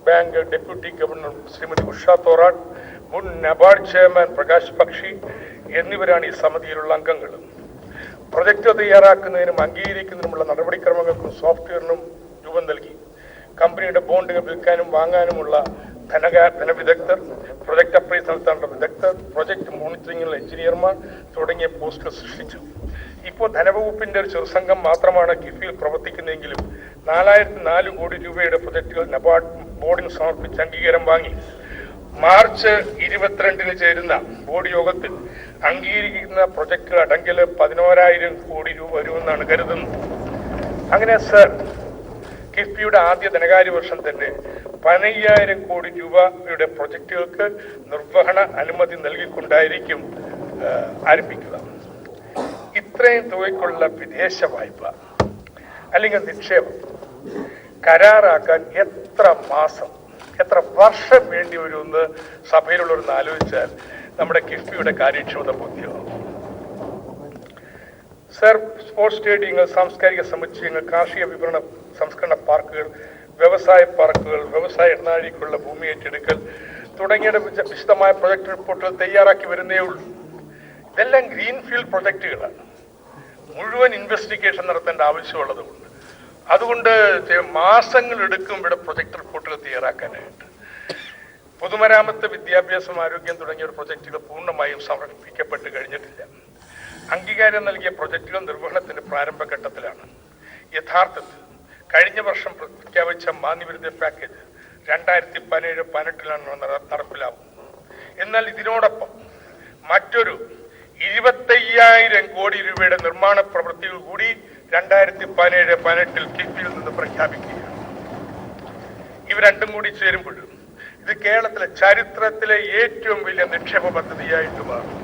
bank deputy governor Shrimati Usha Thorat, മുൻ നബാർഡ് ചെയർമാൻ പ്രകാശ് പക്ഷി എന്നിവരാണ് ഈ സമിതിയിലുള്ള അംഗങ്ങൾ. പ്രൊജക്ട് തയ്യാറാക്കുന്നതിനും അംഗീകരിക്കുന്നതിനുമുള്ള നടപടിക്രമങ്ങൾക്കും സോഫ്റ്റ്വെയറിനും രൂപം നൽകി. കമ്പനിയുടെ ബോണ്ടുകൾ വിൽക്കാനും വാങ്ങാനുമുള്ള ധനവിദഗ്ധർ, പ്രൊജക്ട് അപ്രൈസ് നടത്താനുള്ള വിദഗ്ധർ, പ്രൊജക്ട് മോണിറ്ററിംഗിനുള്ള എഞ്ചിനീയർമാർ തുടങ്ങിയ പോസ്റ്റുകൾ സൃഷ്ടിച്ചു. ഇപ്പോൾ ധനവകുപ്പിന്റെ ഒരു ചെറുസംഘം മാത്രമാണ് കിഫ്ബിയിൽ പ്രവർത്തിക്കുന്നതെങ്കിലും 4,004 കോടി രൂപയുടെ പ്രൊജക്ടുകൾ നബാർഡ് ബോർഡിന് സമർപ്പിച്ച് അംഗീകാരം വാങ്ങി. മാർച്ച് 22 ചേരുന്ന ബോർഡ് യോഗത്തിൽ അംഗീകരിക്കുന്ന പ്രൊജക്ടുകൾ അടങ്കൽ 11,000 കോടി രൂപ വരുമെന്നാണ് കരുതുന്നത്. അങ്ങനെ സർ, കിഫ്ബിയുടെ ആദ്യ ധനകാര്യ വർഷം തന്നെ 15,000 കോടി രൂപയുടെ പ്രൊജക്ടുകൾക്ക് നിർവഹണ അനുമതി നൽകിക്കൊണ്ടായിരിക്കും ആരംഭിക്കുക. ഇത്രയും തുകയ്ക്കുള്ള വിദേശ വായ്പ അല്ലെങ്കിൽ നിക്ഷേപം കരാറാക്കാൻ എത്ര മാസം, എത്ര വർഷം വേണ്ടി വരുമെന്ന് സഭയിലുള്ളവരെന്ന് ആലോചിച്ചാൽ നമ്മുടെ കിഫ്ബിയുടെ കാര്യക്ഷമത ബോധ്യമാകും. സർ, സ്പോർട്സ് സ്റ്റേഡിയങ്ങൾ, സാംസ്കാരിക സമുച്ചയങ്ങൾ, കാർഷിക വിപണന സംസ്കരണ പാർക്കുകൾ, വ്യവസായ പാർക്കുകൾ, വ്യവസായ ഇടനാഴിക്കുള്ള ഭൂമി ഏറ്റെടുക്കൽ, തുടങ്ങിയ വിശദമായ പ്രൊജക്ട് റിപ്പോർട്ടുകൾ തയ്യാറാക്കി വരുന്നേ ഉള്ളൂ. ഇതെല്ലാം ഗ്രീൻഫീൽഡ് പ്രൊജക്റ്റുകളാണ്. മുഴുവൻ ഇൻവെസ്റ്റിഗേഷൻ നടത്തേണ്ട ആവശ്യമുള്ളതുകൊണ്ട് അതുകൊണ്ട് മാസങ്ങളെടുക്കും ഇവിടെ പ്രൊജക്ട് റിപ്പോർട്ടുകൾ തയ്യാറാക്കാനായിട്ട്. പൊതുമരാമത്ത്, വിദ്യാഭ്യാസം, ആരോഗ്യം തുടങ്ങിയ പ്രൊജക്റ്റുകൾ പൂർണ്ണമായും സമർപ്പിക്കപ്പെട്ട് കഴിഞ്ഞിട്ടില്ല. അംഗീകാരം നൽകിയ പ്രൊജക്റ്റുകൾ നിർവഹണത്തിന്റെ പ്രാരംഭഘട്ടത്തിലാണ്. യഥാർത്ഥത്തിൽ കഴിഞ്ഞ വർഷം പ്രഖ്യാപിച്ച മാന്ദ്യവിരുദ്ധ പാക്കേജ് 2017-18 നടപ്പിലാവും. എന്നാൽ ഇതിനോടൊപ്പം മറ്റൊരു 25,000 കോടി രൂപയുടെ നിർമ്മാണ പ്രവൃത്തികൾ കൂടി 2017-18 കിഫ്ബിയിൽ നിന്ന് പ്രഖ്യാപിക്കുകയാണ്. ഇവ രണ്ടും കൂടി ചേരുമ്പോഴും ഇത് കേരളത്തിലെ ചരിത്രത്തിലെ ഏറ്റവും വലിയ നിക്ഷേപ പദ്ധതിയായിട്ട് മാറും.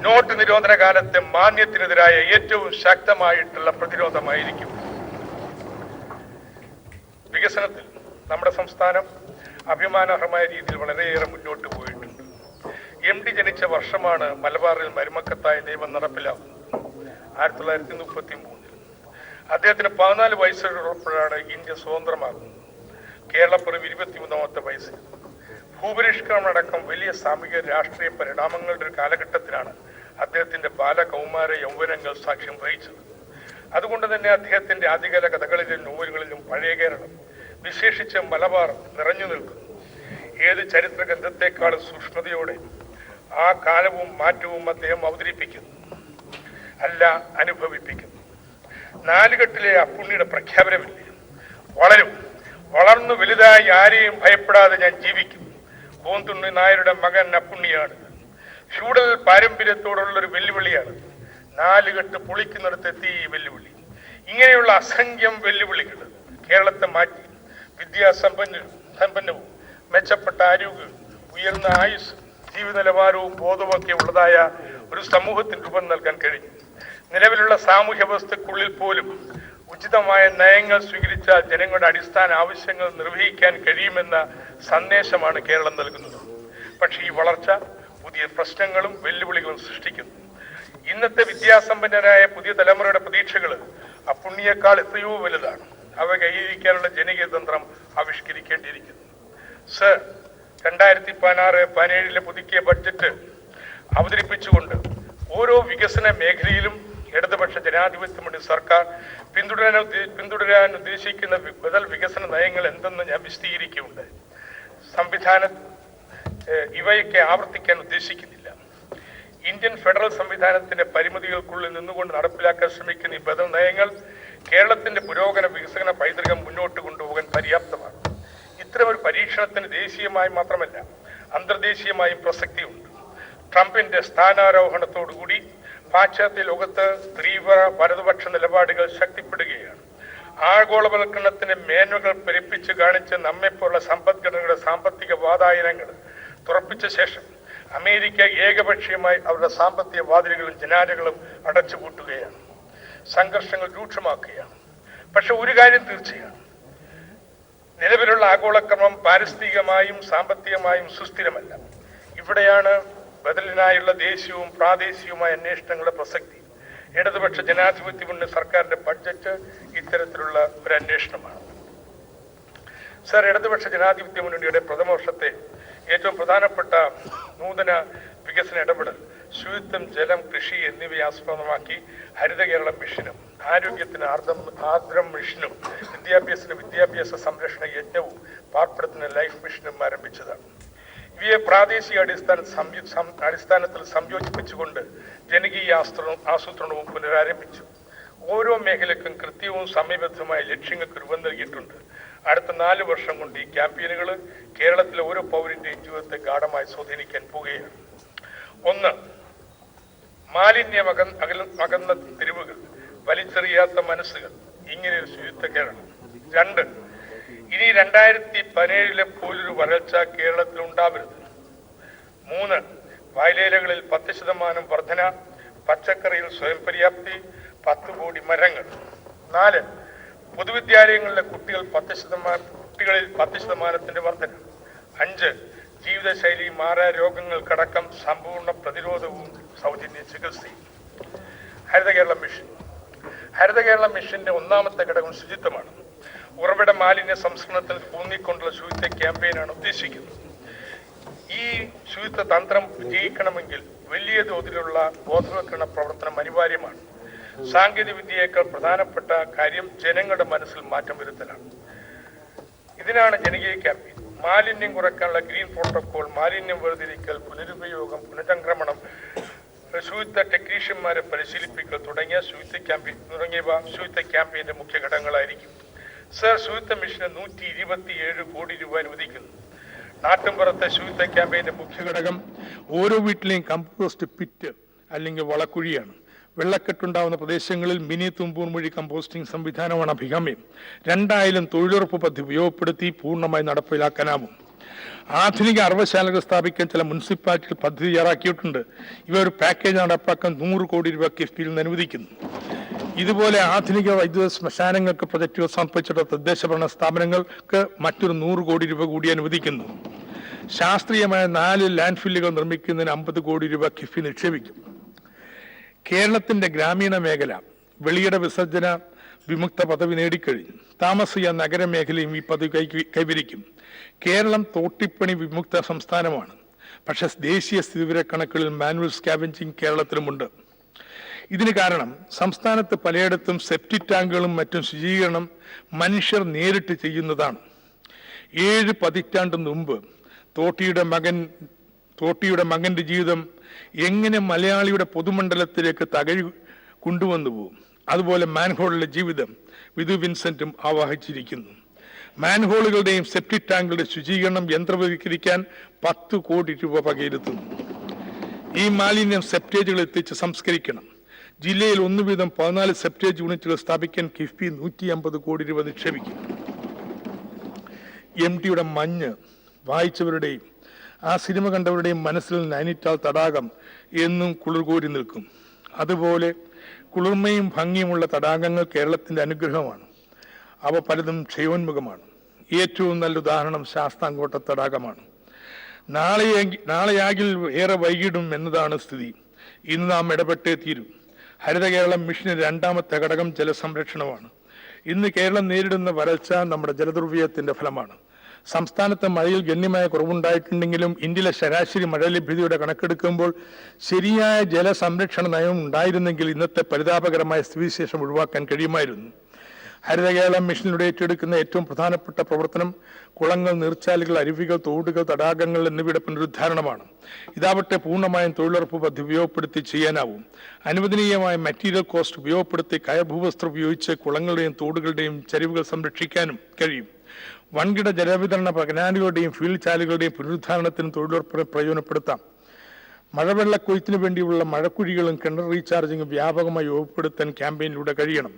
നോട്ട് നിരോധന കാലത്തെ മാന്ദ്യത്തിനെതിരായ ഏറ്റവും ശക്തമായിട്ടുള്ള പ്രതിരോധമായിരിക്കും. വികസനത്തിൽ നമ്മുടെ സംസ്ഥാനം അഭിമാനാർഹമായ രീതിയിൽ വളരെയേറെ മുന്നോട്ട് പോയിട്ടുണ്ട്. MD ജനിച്ച വർഷമാണ് മലബാറിൽ മരുമക്കത്തായ നിയമം നടപ്പിലാവുന്നത്, 1933. അദ്ദേഹത്തിന് 14 വയസ്സുള്ളപ്പോഴാണ് ഇന്ത്യ സ്വതന്ത്രമാകുന്നത്. കേരളപ്പിറവി 23ാമത്തെ വയസ്സിൽ. ഭൂപരിഷ്കരണം അടക്കം വലിയ സാമൂഹിക രാഷ്ട്രീയ പരിണാമങ്ങളുടെ ഒരു കാലഘട്ടത്തിലാണ് അദ്ദേഹത്തിന്റെ ബാലകൗമാര യൗവനങ്ങൾ സാക്ഷ്യം വഹിച്ചത്. അതുകൊണ്ട് തന്നെ അദ്ദേഹത്തിന്റെ ആദ്യകാല കഥകളിലും നോവലുകളിലും പഴയ കേരളം, വിശേഷിച്ച് മലബാർ നിറഞ്ഞു നിൽക്കുന്നു. ഏത് ചരിത്ര ഗ്രന്ഥത്തെക്കാളും സൂക്ഷ്മതയോടെ ആ കാലവും മാറ്റവും അദ്ദേഹം അവതരിപ്പിക്കുന്നു, അല്ല അനുഭവിപ്പിക്കുന്നു. നാലുകെട്ടിലെ അപ്പുണ്ണിയുടെ പ്രഖ്യാപനമില്ലേ, വളർന്നു വലുതായി ആരെയും ഭയപ്പെടാതെ ഞാൻ ജീവിക്കും. പൂന്തുണ്ണി നായരുടെ മകൻ അപ്പുണ്ണിയാണ്. ഫ്യൂഡൽ പാരമ്പര്യത്തോടുള്ളൊരു വെല്ലുവിളിയാണ്. നാലുകെട്ട് പൊളിക്കുന്നിടത്തെത്തി ഈ വെല്ലുവിളി. ഇങ്ങനെയുള്ള അസംഖ്യം വെല്ലുവിളികൾ കേരളത്തെ മാറ്റി വിദ്യാസമ്പന്നവും മെച്ചപ്പെട്ട ആരോഗ്യവും ഉയർന്ന ആയുസ്, ജീവിത നിലവാരവും ബോധവുമൊക്കെ ഉള്ളതായ ഒരു സമൂഹത്തിന് രൂപം നൽകാൻ കഴിഞ്ഞു. നിലവിലുള്ള സാമൂഹ്യ വ്യവസ്ഥക്കുള്ളിൽ പോലും ഉചിതമായ നയങ്ങൾ സ്വീകരിച്ചാൽ ജനങ്ങളുടെ അടിസ്ഥാന ആവശ്യങ്ങൾ നിർവഹിക്കാൻ കഴിയുമെന്ന സന്ദേശമാണ് കേരളം നൽകുന്നത്. പക്ഷേ ഈ വളർച്ച പുതിയ പ്രശ്നങ്ങളും വെല്ലുവിളികളും സൃഷ്ടിക്കുന്നു. ഇന്നത്തെ വിദ്യാസമ്പന്നരായ പുതിയ തലമുറയുടെ പ്രതീക്ഷകൾ അപ്പുണ്ണിയേക്കാൾ എത്രയോ വലുതാണ്. അവ കൈവരിക്കാനുള്ള ജനകീയ തന്ത്രം ആവിഷ്കരിക്കേണ്ടിയിരിക്കുന്നു. സർ, 2016-17 പുതുക്കിയ ബഡ്ജറ്റ് അവതരിപ്പിച്ചുകൊണ്ട് ഓരോ വികസന മേഖലയിലും ഇടതുപക്ഷ ജനാധിപത്യ മുന്നണി സർക്കാർ പിന്തുടരാൻ ഉദ്ദേശിക്കുന്ന ബദൽ വികസന നയങ്ങൾ എന്തെന്ന് ഞാൻ വിശദീകരിക്കുകയുണ്ട്. ഇവയൊക്കെ ആവർത്തിക്കാൻ ഉദ്ദേശിക്കുന്നില്ല. ഇന്ത്യൻ ഫെഡറൽ സംവിധാനത്തിന്റെ പരിമിതികൾക്കുള്ളിൽ നിന്നുകൊണ്ട് നടപ്പിലാക്കാൻ ശ്രമിക്കുന്ന ഈ ബദൽ നയങ്ങൾ കേരളത്തിന്റെ പുരോഗമന വികസന പൈതൃകം മുന്നോട്ട് കൊണ്ടുപോകാൻ പര്യാപ്തമാണ്. ഇത്തരമൊരു പരീക്ഷണത്തിന് ദേശീയമായി മാത്രമല്ല അന്തർദേശീയമായും പ്രസക്തിയുണ്ട്. ട്രംപിന്റെ സ്ഥാനാരോഹണത്തോടുകൂടി പാശ്ചാത്യ ലോകത്ത് തീവ്ര വലതുപക്ഷ നിലപാടുകൾ ശക്തിപ്പെടുകയാണ്. ആഗോളവൽക്കരണത്തിന്റെ മേന്മകൾ പെരുപ്പിച്ച് കാണിച്ച് നമ്മെപ്പോലുള്ള സമ്പദ്ഘടനകളുടെ സാമ്പത്തിക വാതായനങ്ങൾ തുറപ്പിച്ച ശേഷം അമേരിക്ക ഏകപക്ഷീയമായി അവരുടെ സാമ്പത്തിക വാതിലുകളും ജനാലകളും അടച്ചുപൂട്ടുകയാണ്. സംഘർഷങ്ങൾ രൂക്ഷമാക്കുകയാണ്. പക്ഷെ ഒരു കാര്യം തീർച്ചയാണ്, നിലവിലുള്ള ആഗോളക്രമം പാരിസ്ഥിതികമായും സാമ്പത്തികമായും സുസ്ഥിരമല്ല. ഇവിടെയാണ് ബദലിനായുള്ള ദേശീയവും പ്രാദേശികവുമായ അന്വേഷണങ്ങളുടെ പ്രസക്തി. ഇടതുപക്ഷ ജനാധിപത്യ മുന്നണി സർക്കാരിന്റെ ബഡ്ജറ്റ് ഇത്തരത്തിലുള്ള ഒരു അന്വേഷണമാണ്. സർ, ഇടതുപക്ഷ ജനാധിപത്യ മുന്നണിയുടെ പ്രഥമ വർഷത്തെ ഏറ്റവും പ്രധാനപ്പെട്ട നൂതന വികസന ഇടപെടൽ ശുചിത്വം, ജലം, കൃഷി എന്നിവയെ ആസ്പദമാക്കി ഹരിത കേരളം മിഷനും ആരോഗ്യത്തിന് ആർദ്രം മിഷനും വിദ്യാഭ്യാസത്തിന് വിദ്യാഭ്യാസ സംരക്ഷണ യജ്ഞവും പാർപ്പിടത്തിന് ലൈഫ് മിഷനും ആരംഭിച്ചതാണ്. ഇവയെ പ്രാദേശിക അടിസ്ഥാനത്തിൽ സംയോജിപ്പിച്ചുകൊണ്ട് ജനകീയ ആസൂത്രണവും പുനരാരംഭിച്ചു. ഓരോ മേഖലയ്ക്കും കൃത്യവും സമയബദ്ധമായ ലക്ഷ്യങ്ങൾക്ക് രൂപം നൽകിയിട്ടുണ്ട്. അടുത്ത 4 വർഷം കൊണ്ട് ഈ ക്യാമ്പയിനുകൾ കേരളത്തിലെ ഓരോ പൗരന്റെയും ജീവിതത്തെ ഗാഢമായി സ്വാധീനിക്കാൻ പോവുകയാണ്. 1. മാലിന്യമകന്ന തെരുവുകൾ, വലിച്ചെറിയാത്ത മനസ്സുകൾ, ഇങ്ങനെയൊരു ശുചിത്വ കേരളം. 2. ഇനി 2017 പോലൊരു വരൾച്ച കേരളത്തിൽ ഉണ്ടാവരുത്. 3. വയലേലകളിൽ 10% വർധന, പച്ചക്കറിയിൽ സ്വയം പര്യാപ്തി, 10 കോടി മരങ്ങൾ. 4. പൊതുവിദ്യാലയങ്ങളിലെ കുട്ടികളിൽ 10% വർധന. 5. ജീവിതശൈലി മാറാ രോഗങ്ങൾക്കടക്കം സമ്പൂർണ്ണ പ്രതിരോധവും സൗജന്യ ചികിത്സയും. ഹരിത കേരള മിഷന്റെ ഒന്നാമത്തെ ഘടകം ശുചിത്വമാണ്. ഉറവിട മാലിന്യ സംസ്കരണത്തിൽ ഊന്നിക്കൊണ്ടുള്ള ശുചിത്വ ക്യാമ്പയിനാണ് ഉദ്ദേശിക്കുന്നത്. ഈ ശുചിത്വ തന്ത്രം വിജയിക്കണമെങ്കിൽ വലിയ തോതിലുള്ള ബോധവൽക്കരണ പ്രവർത്തനം അനിവാര്യമാണ്. സാങ്കേതിക വിദ്യയേക്കാൾ പ്രധാനപ്പെട്ട കാര്യം ജനങ്ങളുടെ മനസ്സിൽ മാറ്റം വരുത്തലാണ്. ഇതിനാണ് ജനകീയ ക്യാമ്പയിൻ. മാലിന്യം കുറയ്ക്കാനുള്ള ഗ്രീൻ പ്രോട്ടോകോൾ, മാലിന്യം വേർതിരിക്കൽ, പുനരുപയോഗം, പുനഃചംക്രമണം, ശുചിത്വ ടെക്നീഷ്യന്മാരെ പരിശീലിപ്പിക്കൽ തുടങ്ങിയവ ശുചിത്വ ക്യാമ്പയിന്റെ മുഖ്യ ഘടകങ്ങളായിരിക്കും. സർ, ശുചിത്വ മിഷന് 127 കോടി രൂപ അനുവദിക്കുന്നു. നാട്ടിൻപുറത്തെ ശുചിത്വ ക്യാമ്പയിന്റെ മുഖ്യ ഘടകം ഓരോ വീട്ടിലെയും കമ്പോസ്റ്റ് പിറ്റ് അല്ലെങ്കിൽ വളക്കുഴിയാണ്. വെള്ളക്കെട്ടുണ്ടാവുന്ന പ്രദേശങ്ങളിൽ മിനി തുമ്പൂർമൊഴി കമ്പോസ്റ്റിംഗ് സംവിധാനമാണ് അഭികാമ്യം. 2000 തൊഴിലുറപ്പ് പദ്ധതി ഉപയോഗപ്പെടുത്തി പൂർണ്ണമായി നടപ്പിലാക്കാനാവും. ആധുനിക അറവശാലകൾ സ്ഥാപിക്കാൻ ചില മുനിസിപ്പാലിറ്റികൾ പദ്ധതി തയ്യാറാക്കിയിട്ടുണ്ട്. ഇവ ഒരു പാക്കേജ് നടപ്പാക്കാൻ 100 കോടി രൂപ കിഫ്ബിയിൽ നിന്ന് അനുവദിക്കുന്നു. ഇതുപോലെ ആധുനിക വൈദ്യുത ശ്മശാനങ്ങൾക്ക് പ്രൊജക്റ്റുകൾ സമർപ്പിച്ചിട്ടുള്ള തദ്ദേശ ഭരണ സ്ഥാപനങ്ങൾക്ക് മറ്റൊരു 100 കോടി രൂപ കൂടി അനുവദിക്കുന്നു. ശാസ്ത്രീയമായ 4 ലാൻഡ് ഫില്ലുകൾ നിർമ്മിക്കുന്നതിന് 50 കോടി രൂപ കിഫ്ബി നിക്ഷേപിക്കും. കേരളത്തിന്റെ ഗ്രാമീണ മേഖല വെളിയിട വിസർജന വിമുക്ത പദവി നേടിക്കഴിഞ്ഞു. താമസിയ നഗരമേഖലയും ഈ പദവി കൈവരിക്കും. കേരളം തോട്ടിപ്പണി വിമുക്ത സംസ്ഥാനമാണ്. പക്ഷെ ദേശീയ സ്ഥിതിവിവരക്കണക്കുകളിൽ മാനുവൽ സ്കാവഞ്ചിങ് കേരളത്തിലുമുണ്ട്. ഇതിന് കാരണം സംസ്ഥാനത്ത് പലയിടത്തും സെപ്റ്റിക് ടാങ്കുകളും മറ്റും ശുചീകരണം മനുഷ്യർ നേരിട്ട് ചെയ്യുന്നതാണ്. 7 പതിറ്റാണ്ട് മുമ്പ് തോട്ടിയുടെ മകന്റെ ജീവിതം എങ്ങനെ മലയാളിയുടെ പൊതുമണ്ഡലത്തിലേക്ക് തകഴി കൊണ്ടുവന്നു പോകും. അതുപോലെ മാൻഹോളിലെ ജീവിതം വിധു വിൻസെന്റും ആവാഹിച്ചിരിക്കുന്നു. മാൻഹോളുകളുടെയും സെപ്റ്റിക് ടാങ്കുകളുടെ ശുചീകരണം യന്ത്രവൽക്കരിക്കാൻ 10 കോടി രൂപ വകയിരുത്തുന്നു. ഈ മാലിന്യം സെപ്റ്റേജുകൾ എത്തിച്ച് സംസ്കരിക്കണം. ജില്ലയിൽ 1 വീതം 14 സെപ്റ്റേജ് യൂണിറ്റുകൾ സ്ഥാപിക്കാൻ കിഫ്ബി 150 കോടി രൂപ നിക്ഷേപിക്കും. MTയുടെ മഞ്ഞ് വായിച്ചവരുടെയും ആ സിനിമ കണ്ടവരുടെയും മനസ്സിൽ നൈനിറ്റാൾ തടാകം എന്നും കുളിർകോരി നിൽക്കും. അതുപോലെ കുളിർമയും ഭംഗിയുമുള്ള തടാകങ്ങൾ കേരളത്തിന്റെ അനുഗ്രഹമാണ്. അവ പലതും ക്ഷയോന്മുഖമാണ്. ഏറ്റവും നല്ല ഉദാഹരണം ശാസ്താംകോട്ട തടാകമാണ്. നാളെയാകിൽ ഏറെ വൈകിടും എന്നതാണ് സ്ഥിതി. ഇന്ന് നാം ഇടപെട്ടേ തീരും. ഹരിത കേരളം മിഷന് 2ാമത്തെ ഘടകം ജലസംരക്ഷണമാണ്. ഇന്ന് കേരളം നേരിടുന്ന വരൾച്ച നമ്മുടെ ജലദുർവ്യയത്തിന്റെ ഫലമാണ്. സംസ്ഥാനത്ത് മഴയിൽ ഗണ്യമായ കുറവുണ്ടായിട്ടുണ്ടെങ്കിലും ഇന്ത്യയിലെ ശരാശരി മഴ ലഭ്യതയുടെ കണക്കെടുക്കുമ്പോൾ ശരിയായ ജലസംരക്ഷണ നയം ഉണ്ടായിരുന്നെങ്കിൽ ഇന്നത്തെ പരിതാപകരമായ സ്ഥിതിവിശേഷം ഒഴിവാക്കാൻ കഴിയുമായിരുന്നു. ഹരിത കേരളം മിഷനിലൂടെ ഏറ്റെടുക്കുന്ന ഏറ്റവും പ്രധാനപ്പെട്ട പ്രവർത്തനം കുളങ്ങൾ, നീർച്ചാലുകൾ, അരുവികൾ, തോടുകൾ, തടാകങ്ങൾ എന്നിവയുടെ പുനരുദ്ധാരണമാണ്. ഇതാവട്ടെ പൂർണ്ണമായും തൊഴിലുറപ്പ് പദ്ധതി ഉപയോഗപ്പെടുത്തി ചെയ്യാനാവും. അനുവദനീയമായ മെറ്റീരിയൽ കോസ്റ്റ് ഉപയോഗപ്പെടുത്തി കയർഭൂവസ്ത്രം ഉപയോഗിച്ച് കുളങ്ങളുടെയും തോടുകളുടെയും ചരിവുകൾ സംരക്ഷിക്കാനും കഴിയും. വൻകിട ജലവിതരണ കനാലുകളുടെയും ഫീൽഡ് ചാലുകളുടെയും പുനരുദ്ധാരണത്തിനും തൊഴിലുറപ്പിനെ പ്രയോജനപ്പെടുത്താം. മഴവെള്ളക്കൊയ്ത്തിന് വേണ്ടിയുള്ള മഴക്കുഴികളും കിണർ റീചാർജിങ്ങും വ്യാപകമായി ഉപയോഗപ്പെടുത്താൻ ക്യാമ്പയിനിലൂടെ കഴിയണം.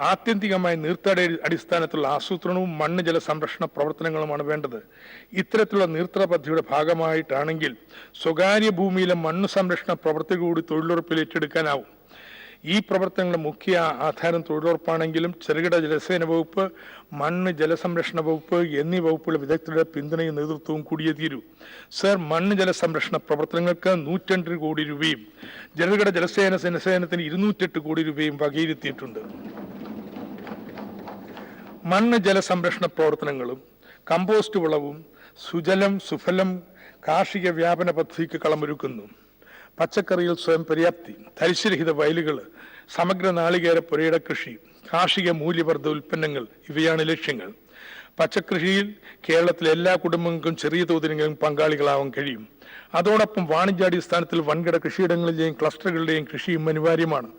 ആത്യന്തികമായി നീർത്തട അടിസ്ഥാനത്തിലുള്ള ആസൂത്രണവും മണ്ണ് ജല സംരക്ഷണ പ്രവർത്തനങ്ങളുമാണ് വേണ്ടത്. ഇത്തരത്തിലുള്ള നീർത്തട പദ്ധതിയുടെ ഭാഗമായിട്ടാണെങ്കിൽ സ്വകാര്യ ഭൂമിയിലെ മണ്ണ് സംരക്ഷണ പ്രവർത്തനം കൂടി തൊഴിലുറപ്പിൽ ഏറ്റെടുക്കാനാവും. ഈ പ്രവർത്തനങ്ങളുടെ മുഖ്യ ആധാരം തൊഴിലുറപ്പാണെങ്കിലും ചെറുകിട ജലസേന വകുപ്പ്, മണ്ണ് ജലസംരക്ഷണ വകുപ്പ് എന്നീ വകുപ്പുകളുടെ വിദഗ്ധരുടെ പിന്തുണയും നേതൃത്വവും കൂടിയേ തീരൂ. സർ, മണ്ണ് ജലസംരക്ഷണ പ്രവർത്തനങ്ങൾക്ക് 102 കോടി രൂപയും ചെറുകിട ജനസേനത്തിന് 208 കോടി രൂപയും വകയിരുത്തിയിട്ടുണ്ട്. മണ്ണ് ജലസംരക്ഷണ പ്രവർത്തനങ്ങളും കമ്പോസ്റ്റ് വളവും സുജലം സുഫലം കാർഷിക വ്യാപന പദ്ധതിക്ക് കളമൊരുക്കുന്നു. പച്ചക്കറിയിൽ സ്വയം പര്യാപ്തി, തരിശുരഹിത വയലുകൾ, സമഗ്ര നാളികേര പുരയിട കൃഷി, കാർഷിക മൂല്യവർദ്ധിത ഉൽപ്പന്നങ്ങൾ ഇവയാണ് ലക്ഷ്യങ്ങൾ. പച്ചക്കൃഷിയിൽ കേരളത്തിലെ എല്ലാ കുടുംബങ്ങൾക്കും ചെറിയ തോതിലെങ്കിലും പങ്കാളികളാവാൻ കഴിയും. അതോടൊപ്പം വാണിജ്യാടിസ്ഥാനത്തിൽ വൻകിട കൃഷിയിടങ്ങളിലെയും ക്ലസ്റ്ററുകളുടെയും കൃഷിയും അനിവാര്യമാണ്.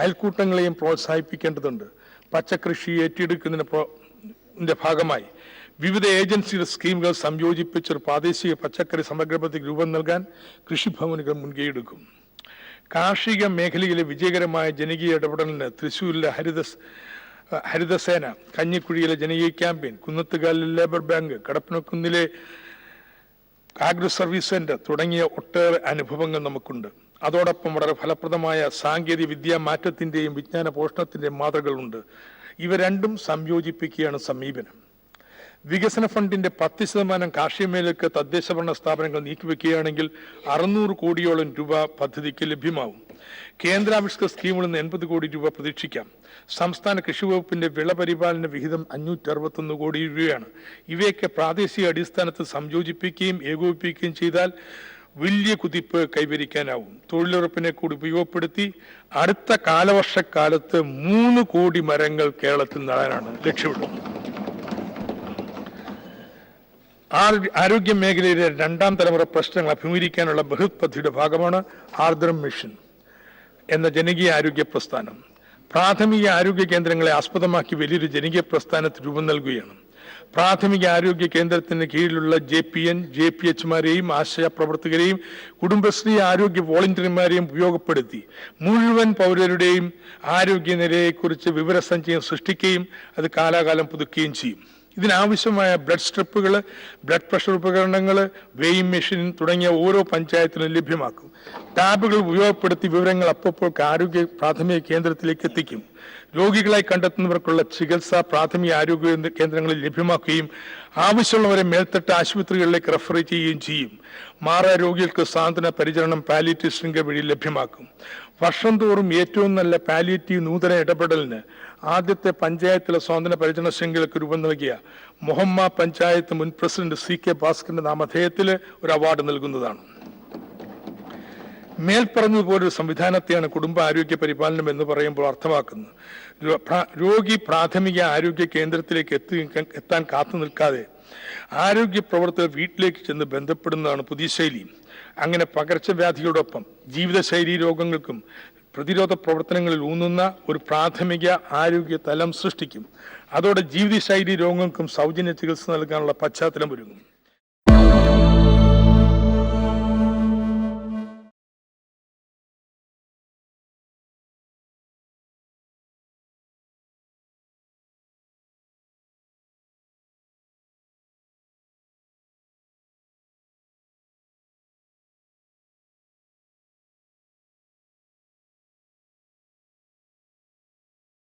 അയൽക്കൂട്ടങ്ങളെയും പ്രോത്സാഹിപ്പിക്കേണ്ടതുണ്ട്. പച്ചക്കൃഷി ഏറ്റെടുക്കുന്നതിന്റെ ഭാഗമായി വിവിധ ഏജൻസിയുടെ സ്കീമുകൾ സംയോജിപ്പിച്ച് പ്രാദേശിക പച്ചക്കറി സമഗ്ര പദ്ധതിക്ക് രൂപം നൽകാൻ കൃഷിഭവനുകൾ മുൻകൈയെടുക്കും. കാർഷിക മേഖലയിലെ വിജയകരമായ ജനകീയ ഇടപെടലിന് തൃശ്ശൂരിലെ ഹരിതസേന, കഞ്ഞിക്കുഴിയിലെ ജനകീയ ക്യാമ്പയിൻ, കുന്നത്തുകാലിലെ ലേബർ ബാങ്ക്, കടപ്പനക്കുന്നിലെ ആഗ്രോ സർവീസ് സെന്റർ തുടങ്ങിയ ഒട്ടേറെ അനുഭവങ്ങൾ നമുക്കുണ്ട്. അതോടൊപ്പം വളരെ ഫലപ്രദമായ സാങ്കേതിക വിദ്യാ മാറ്റത്തിന്റെയും വിജ്ഞാന പോഷണത്തിന്റെയും മാതൃകകളുണ്ട്. ഇവ രണ്ടും സംയോജിപ്പിക്കുകയാണ് സമീപനം. വികസന ഫണ്ടിന്റെ 10% കാർഷിക മേഖലയ്ക്ക് തദ്ദേശ ഭരണ സ്ഥാപനങ്ങൾ നീക്കിവെക്കുകയാണെങ്കിൽ 600 കോടിയോളം രൂപ പദ്ധതിക്ക് ലഭ്യമാവും. കേന്ദ്രാവിഷ്കൃത സ്കീമുകളിൽ നിന്ന് 80 കോടി രൂപ പ്രതീക്ഷിക്കാം. സംസ്ഥാന കൃഷി വകുപ്പിന്റെ വിളപരിപാലന വിഹിതം 561 കോടി രൂപയാണ്. ഇവയൊക്കെ പ്രാദേശിക അടിസ്ഥാനത്തിൽ സംയോജിപ്പിക്കുകയും ഏകോപിപ്പിക്കുകയും ചെയ്താൽ വലിയ കുതിപ്പ് കൈവരിക്കാനാവും. തൊഴിലുറപ്പിനെ കൂടി ഉപയോഗപ്പെടുത്തി അടുത്ത കാലവർഷക്കാലത്ത് 3 കോടി മരങ്ങൾ കേരളത്തിൽ നടാനാണ് ലക്ഷ്യമിടുന്നത്. ആരോഗ്യ മേഖലയിലെ 2ാം തലമുറ പ്രശ്നങ്ങൾ അഭിമുഖീകരിക്കാനുള്ള ബൃഹത് പദ്ധതിയുടെ ഭാഗമാണ് ആർദ്രം മിഷൻ എന്ന ജനകീയ ആരോഗ്യ പ്രസ്ഥാനം. പ്രാഥമിക ആരോഗ്യ കേന്ദ്രങ്ങളെ ആസ്പദമാക്കി വലിയൊരു ജനകീയ പ്രസ്ഥാനത്തിന് രൂപം നൽകുകയാണ്. പ്രാഥമിക ആരോഗ്യ കേന്ദ്രത്തിന് കീഴിലുള്ള JPN, JPHമാരെയും ആശയ പ്രവർത്തകരെയും കുടുംബശ്രീ ആരോഗ്യ വോളണ്ടിയർമാരെയും ഉപയോഗപ്പെടുത്തി മുഴുവൻ പൗരരുടെയും ആരോഗ്യനിലയെക്കുറിച്ച് വിവരസഞ്ചയം സൃഷ്ടിക്കുകയും അത് കാലാകാലം പുതുക്കുകയും ചെയ്യും. ഇതിനാവശ്യമായ ബ്ലഡ് സ്ട്രിപ്പുകൾ, ബ്ലഡ് പ്രഷർ ഉപകരണങ്ങൾ, വെയിങ് മെഷീൻ തുടങ്ങിയ ഓരോ പഞ്ചായത്തിലും ലഭ്യമാക്കും. ടാബുകൾ ഉപയോഗപ്പെടുത്തി വിവരങ്ങൾ അപ്പോൾ ആരോഗ്യ പ്രാഥമിക കേന്ദ്രത്തിലേക്ക് എത്തിക്കും. രോഗികളായി കണ്ടെത്തുന്നവർക്കുള്ള ചികിത്സ പ്രാഥമിക ആരോഗ്യ കേന്ദ്രങ്ങളിൽ ലഭ്യമാക്കുകയും ആവശ്യമുള്ളവരെ മേൽത്തട്ട് ആശുപത്രികളിലേക്ക് റെഫർ ചെയ്യുകയും ചെയ്യും. മാറാ രോഗികൾക്ക് സാന്ത്വന പരിചരണം പാലിയേറ്റീവ് ശൃംഖല വഴി ലഭ്യമാക്കും. വർഷം തോറും ഏറ്റവും നല്ല പാലിയേറ്റീവ് നൂതന ഇടപെടലിന് ആദ്യത്തെ പഞ്ചായത്തിലെ സ്വാതന്ത്ര്യ പരിചരണ ശൃംഖലയ്ക്ക് രൂപം നൽകിയ മൊഹമ്മ പഞ്ചായത്ത് മുൻ പ്രസിഡന്റ് CK ഭാസ്കറിന്റെ നാമധേയത്തിൽ ഒരു അവാർഡ് നൽകുന്നതാണ്. മേൽപ്പറഞ്ഞതുപോലൊരു സംവിധാനത്തെയാണ് കുടുംബ ആരോഗ്യ പരിപാലനം എന്ന് പറയുമ്പോൾ അർത്ഥമാക്കുന്നത്. രോഗി പ്രാഥമിക ആരോഗ്യ കേന്ദ്രത്തിലേക്ക് എത്താൻ കാത്തു നിൽക്കാതെ ആരോഗ്യ പ്രവർത്തകർ വീട്ടിലേക്ക് ചെന്ന് ബന്ധപ്പെടുന്നതാണ് പുതിയ ശൈലി. അങ്ങനെ പകർച്ചവ്യാധികളോടൊപ്പം ജീവിതശൈലി രോഗങ്ങൾക്കും പ്രതിരോധ പ്രവർത്തനങ്ങളിൽ ഊന്നുന്ന ഒരു പ്രാഥമിക ആരോഗ്യ തലം സൃഷ്ടിക്കും. അതോടെ ജീവിതശൈലി രോഗങ്ങൾക്കും സൗജന്യ ചികിത്സ നൽകാനുള്ള പശ്ചാത്തലം ഒരുങ്ങും.